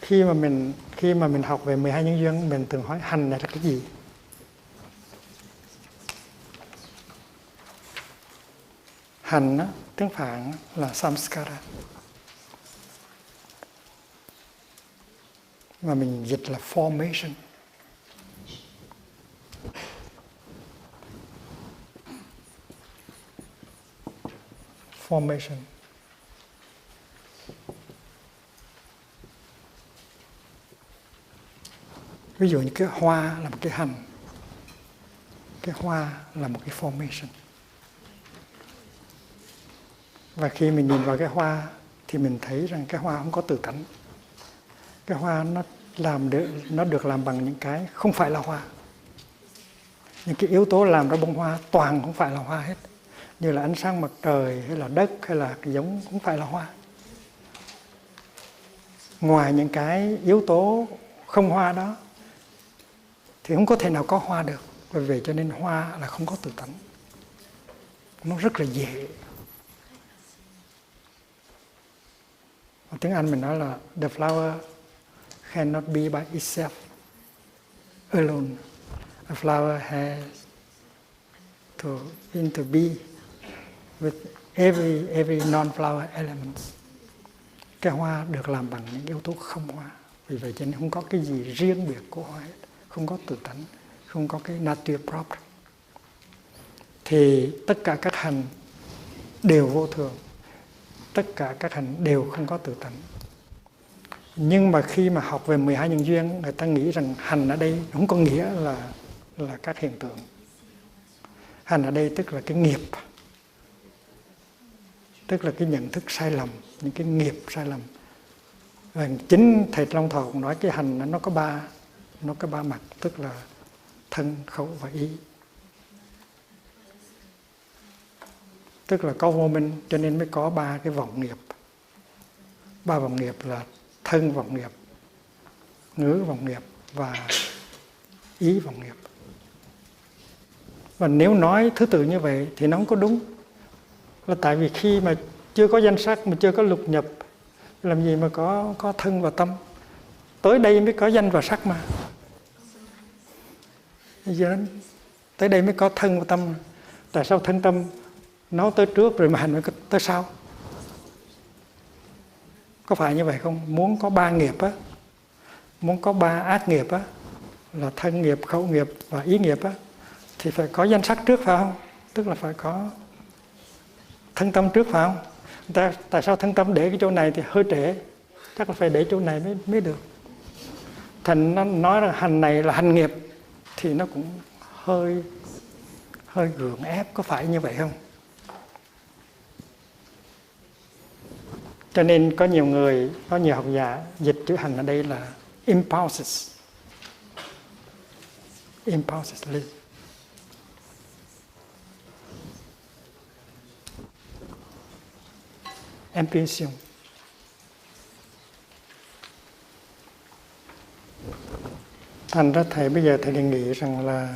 Khi mà mình học về 12 nhân duyên, mình thường hỏi hành này là cái gì? Hành á, tiếng Phạn là samskara. Mà mình dịch là formation. Formation. Ví dụ như cái hoa là một cái hành. Cái hoa là một cái formation. Và khi mình nhìn vào cái hoa thì mình thấy rằng cái hoa không có tự tánh. Cái hoa nó được làm bằng những cái không phải là hoa. Những cái yếu tố làm ra bông hoa toàn không phải là hoa hết. Như là ánh sáng mặt trời hay là đất hay là cái giống không phải là hoa. Ngoài những cái yếu tố không hoa đó thì không có thể nào có hoa được. Bởi vậy cho nên hoa là không có tự tánh. Nó rất là dễ. Ở tiếng Anh mình nói là the flower cannot be by itself alone. A flower has to be with every non-flower element. Cái hoa được làm bằng những yếu tố không hoa. Vì vậy cho nên không có cái gì riêng biệt của hoa hết. Không có tự tánh, không có cái nature proper. Thì tất cả các hành đều vô thường. Tất cả các hành đều không có tự tánh. Nhưng mà khi mà học về 12 nhân duyên, người ta nghĩ rằng hành ở đây không có nghĩa là các hiện tượng. Hành ở đây tức là cái nghiệp. Tức là cái nhận thức sai lầm, những cái nghiệp sai lầm. Và chính Thầy Long Thọ cũng nói cái hành nó có ba mặt, tức là thân, khẩu và ý. Tức là có vô minh cho nên mới có 3 cái vọng nghiệp. 3 vọng nghiệp là thân vọng nghiệp, ngữ vọng nghiệp và ý vọng nghiệp. Và nếu nói thứ tự như vậy thì nó không có đúng. Là tại vì khi mà chưa có danh sắc, mà chưa có lục nhập, làm gì mà có thân và tâm. Tới đây mới có danh và sắc mà. Tới đây mới có thân và tâm. Tại sao thân tâm nó tới trước rồi mà hành mới tới sau? Có phải như vậy không? Muốn có 3 nghiệp á, muốn có 3 ác nghiệp á, là thân nghiệp, khẩu nghiệp và ý nghiệp á, thì phải có danh sắc trước phải không? Tức là phải có thân tâm trước phải không? Tại sao thân tâm để cái chỗ này thì hơi trễ? Chắc là phải để chỗ này mới được. Thành nó nói là hành này là hành nghiệp thì nó cũng hơi gượng ép, có phải như vậy không? Cho nên có nhiều học giả dịch chữ hành ở đây là impulses. Impulsively. Impulsion. Thành ra Thầy bây giờ Thầy đề nghị rằng là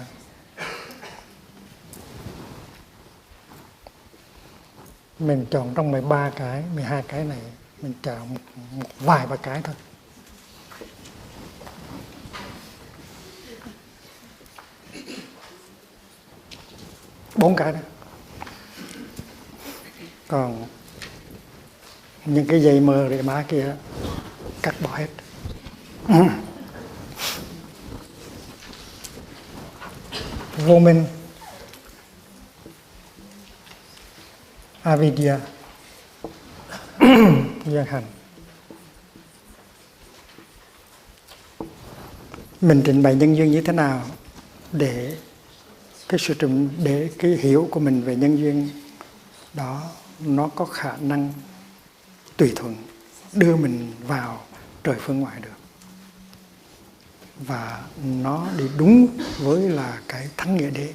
mình chọn trong 13 cái, 12 cái này, mình chọn một vài ba cái thôi. Bốn cái đó. Còn những cái dây mờ để má kia cắt bỏ hết. Vô minh. avidya, duyên hành. Mình trình bày nhân duyên như thế nào để cái hiểu của mình về nhân duyên đó nó có khả năng tùy thuận đưa mình vào trời phương ngoại được, và nó đi đúng với là cái thắng nghĩa đế.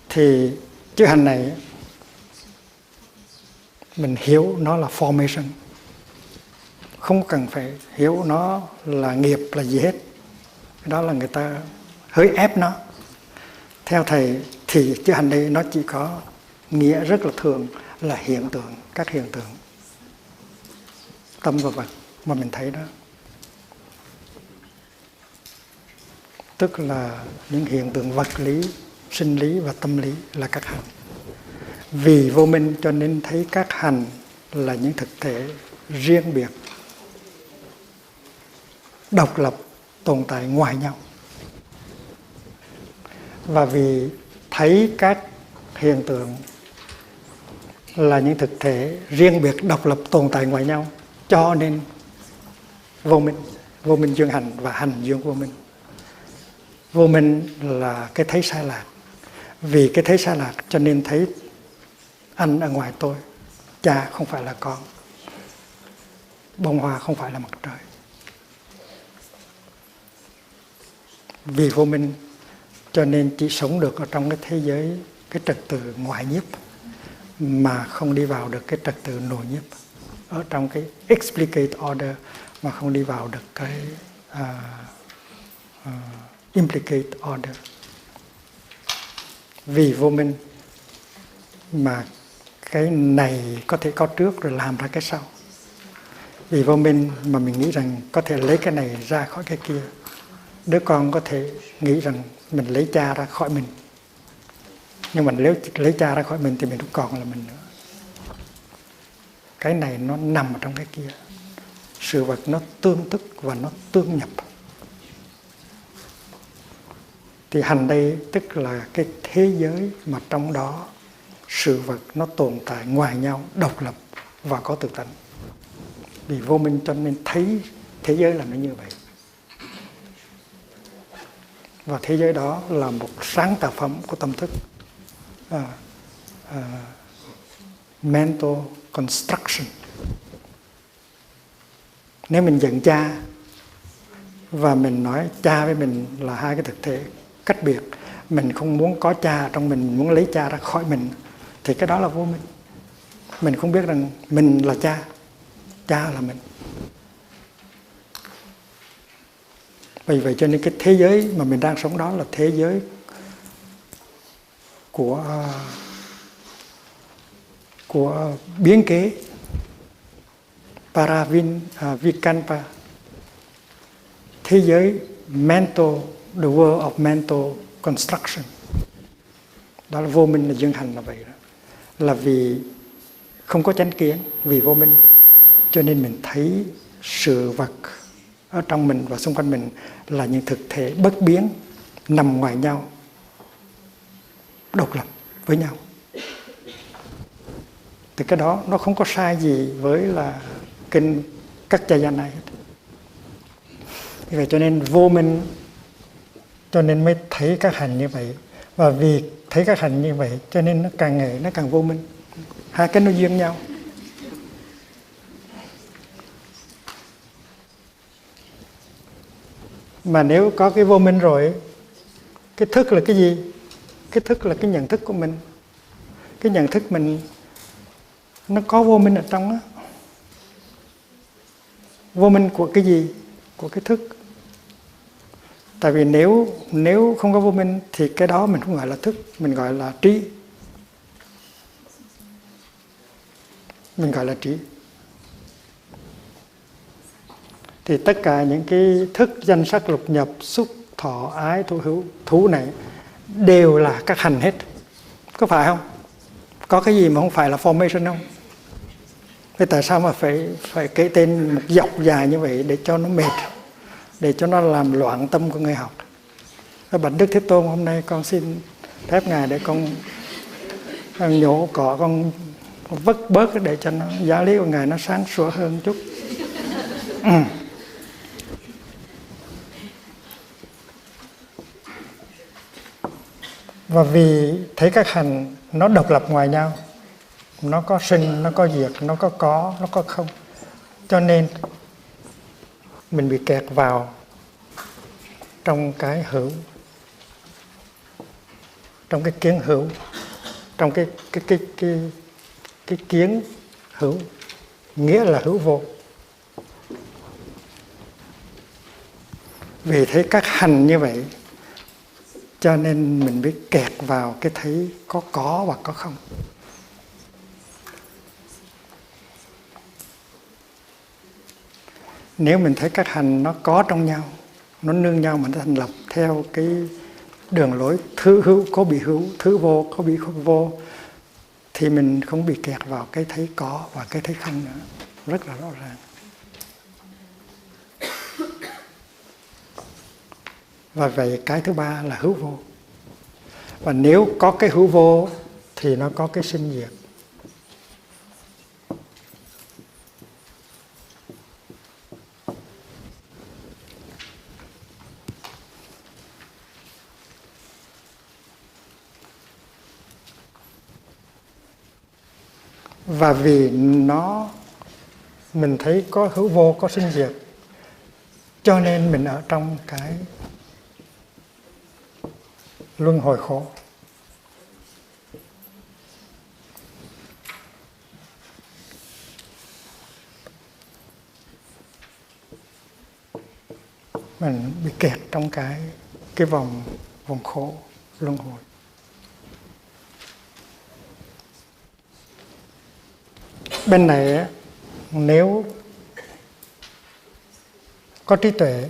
Thì chữ hành này mình hiểu nó là formation, không cần phải hiểu nó là nghiệp là gì hết. Đó là người ta hơi ép nó. Theo Thầy thì chữ hành đây nó chỉ có nghĩa rất là thường là hiện tượng, các hiện tượng tâm và vật mà mình thấy đó. Tức là những hiện tượng vật lý, sinh lý và tâm lý là các hành. Vì vô minh cho nên thấy các hành là những thực thể riêng biệt, độc lập, tồn tại ngoài nhau. Và vì thấy các hiện tượng là những thực thể riêng biệt, độc lập, tồn tại ngoài nhau, cho nên vô minh duyên hành và hành duyên vô minh. Vô minh là cái thấy sai lạc. Vì cái thấy sai lạc cho nên thấy anh ở ngoài tôi, cha không phải là con, bông hoa không phải là mặt trời. Vì vô minh cho nên chỉ sống được ở trong cái thế giới, cái trật tự ngoại nhiếp, mà không đi vào được cái trật tự nội nhiếp, ở trong cái explicate order mà không đi vào được cái implicate order. Vì vô minh mà cái này có thể có trước rồi làm ra cái sau. Vì vô minh mà mình nghĩ rằng có thể lấy cái này ra khỏi cái kia. Đứa con có thể nghĩ rằng mình lấy cha ra khỏi mình, nhưng mà nếu lấy cha ra khỏi mình thì mình không còn là mình nữa. Cái này nó nằm ở trong cái kia. Sự vật nó tương tức và nó tương nhập. Thì hành đây tức là cái thế giới mà trong đó sự vật nó tồn tại ngoài nhau, độc lập và có tự tánh. Vì vô minh cho nên thấy thế giới là nó như vậy. Và thế giới đó là một sáng tạo phẩm của tâm thức, mental construction. Nếu mình giận cha và mình nói cha với mình là hai cái thực thể cách biệt, mình không muốn có cha trong mình muốn lấy cha ra khỏi mình, thì cái đó là vô minh. Mình không biết rằng mình là cha, cha là mình. Vì vậy cho nên cái thế giới mà mình đang sống đó là thế giới của biến kế, Vikalpa, thế giới mental, the world of mental construction. Đó là vô minh, là duyên hành là vậy đó. Là vì không có chánh kiến, vì vô minh cho nên mình thấy sự vật ở trong mình và xung quanh mình là những thực thể bất biến, nằm ngoài nhau, độc lập với nhau. Thì cái đó nó không có sai gì với là kinh các Jayana này hết. Vì vậy cho nên vô minh cho nên mới thấy các hành như vậy. Và vì thấy các hành như vậy cho nên nó càng ngày nó càng vô minh. Hai cái nó duyên nhau. Mà nếu có cái vô minh rồi, cái thức là cái gì? Cái thức là cái nhận thức của mình. Cái nhận thức mình nó có vô minh ở trong đó. Vô minh của cái gì? Của cái thức. Tại vì nếu không có vô minh thì cái đó mình không gọi là thức, mình gọi là trí. Mình gọi là trí. Thì tất cả những cái thức danh sắc lục nhập, xúc, thọ, ái, thụ hữu, thú này đều là các hành hết. Có phải không? Có cái gì mà không phải là formation không? Thế tại sao mà phải kể tên một dọc dài như vậy để cho nó mệt, để cho nó làm loạn tâm của người học? Bạch Đức Thế Tôn, hôm nay con xin phép Ngài để con nhổ cỏ con vứt bớt để cho nó giáo lý của Ngài nó sáng sủa hơn chút. Và vì thấy các hành nó độc lập ngoài nhau, nó có sinh, nó có diệt, nó có không, cho nên mình bị kẹt vào trong cái hữu, trong cái kiến hữu, trong cái kiến hữu, nghĩa là hữu vô. Vì thấy các hành như vậy cho nên mình bị kẹt vào cái thấy có và có không. Nếu mình thấy các hành nó có trong nhau, nó nương nhau mà nó thành lập theo cái đường lối thứ hữu có bị hữu, thứ vô có bị không vô, thì mình không bị kẹt vào cái thấy có và cái thấy không nữa. Rất là rõ ràng. Và vậy cái thứ ba là hữu vô. Và nếu có cái hữu vô thì nó có cái sinh diệt. Và vì mình thấy có hữu vô, có sinh diệt, cho nên mình ở trong cái luân hồi khổ. Mình bị kẹt trong cái vòng khổ luân hồi. Bên này nếu có trí tuệ,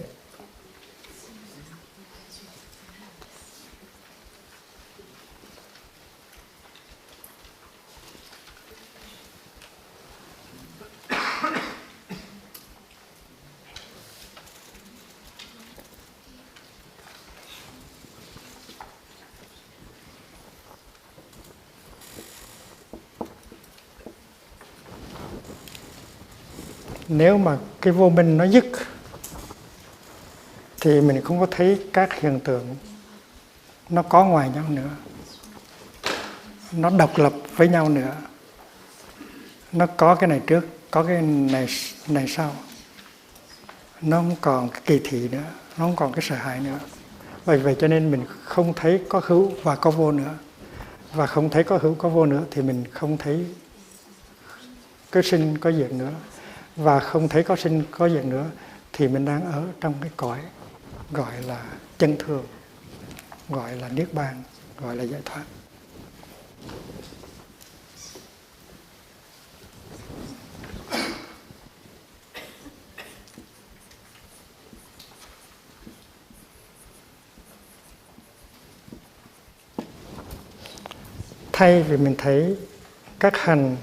nếu mà cái vô minh nó dứt thì mình không có thấy các hiện tượng nó có ngoài nhau nữa, nó độc lập với nhau nữa, nó có cái này trước, có cái này sau, nó không còn cái kỳ thị nữa, nó không còn cái sợ hãi nữa. Bởi vậy cho nên mình không thấy có hữu và có vô nữa. Và không thấy có hữu có vô nữa thì mình không thấy cái sinh có diệt nữa. Và không thấy có sinh có diệt nữa thì mình đang ở trong cái cõi gọi là chân thường, gọi là niết bàn, gọi là giải thoát. Thay vì mình thấy các hành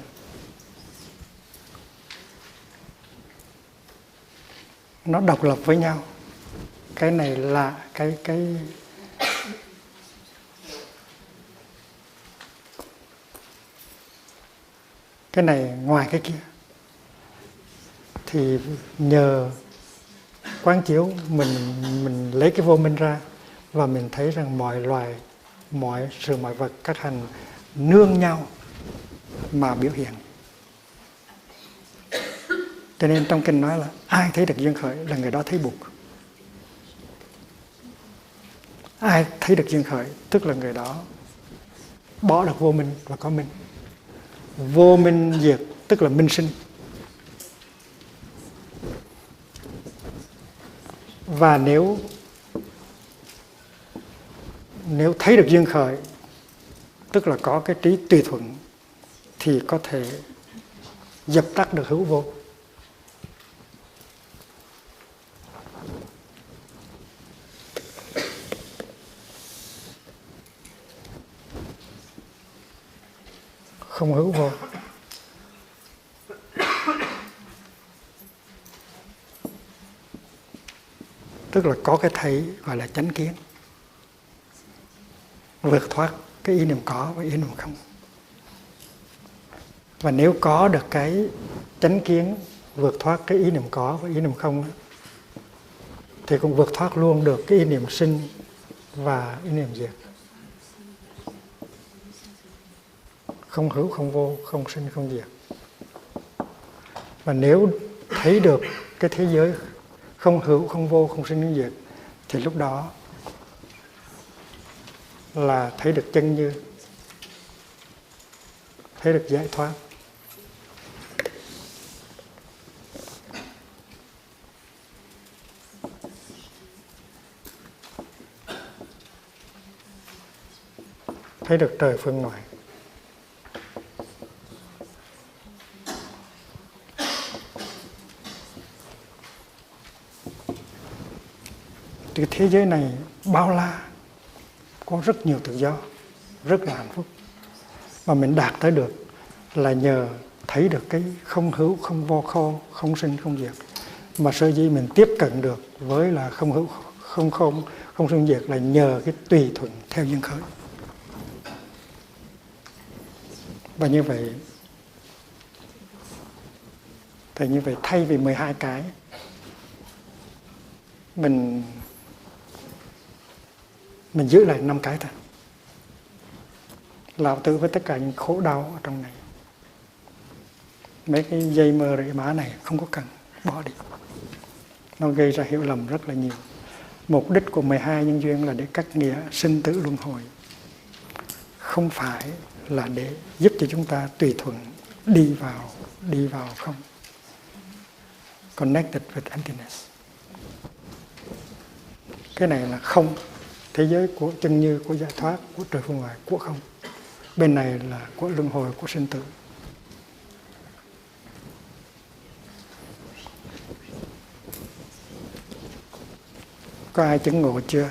nó độc lập với nhau, cái này là cái này ngoài cái kia, thì nhờ quán chiếu mình lấy cái vô minh ra và mình thấy rằng mọi loài, mọi sự mọi vật, các hành nương nhau mà biểu hiện. Cho nên trong kinh nói là ai thấy được duyên khởi là người đó thấy buộc. Ai thấy được duyên khởi tức là người đó bỏ được vô minh và có minh. Vô minh diệt tức là minh sinh. Và nếu thấy được duyên khởi tức là có cái trí tùy thuận thì có thể dập tắt được hữu vô. Không hữu vô. Tức là có cái thấy gọi là chánh kiến, vượt thoát cái ý niệm có và ý niệm không. Và nếu có được cái chánh kiến vượt thoát cái ý niệm có và ý niệm không, thì cũng vượt thoát luôn được cái ý niệm sinh và ý niệm diệt. Không hữu, không vô, không sinh, không diệt. Và nếu thấy được cái thế giới không hữu, không vô, không sinh, không diệt, thì lúc đó là thấy được chân như, thấy được giải thoát. Thấy được trời phương ngoại. Cái thế giới này bao la, có rất nhiều tự do, rất là hạnh phúc. Mà mình đạt tới được là nhờ thấy được cái không hữu, không vô, không sinh, không diệt. Mà sở dĩ mình tiếp cận được với là không hữu, không sinh diệt là nhờ cái tùy thuận theo duyên khởi. Và như vậy, thay vì 12 cái, mình giữ lại 5 cái thôi. Lão tử với tất cả những khổ đau ở trong này, mấy cái dây mơ rễ má này không có cần, bỏ đi. Nó gây ra hiểu lầm rất là nhiều. Mục đích của 12 nhân duyên là để cắt nghĩa sinh tử luân hồi, không phải là để giúp cho chúng ta tùy thuận đi vào không. Connected with emptiness. Cái này là không, thế giới của chân như, của giải thoát, của trời phương ngoại, của không. Bên này là của luân hồi, của sinh tử. Có ai chứng ngộ chưa?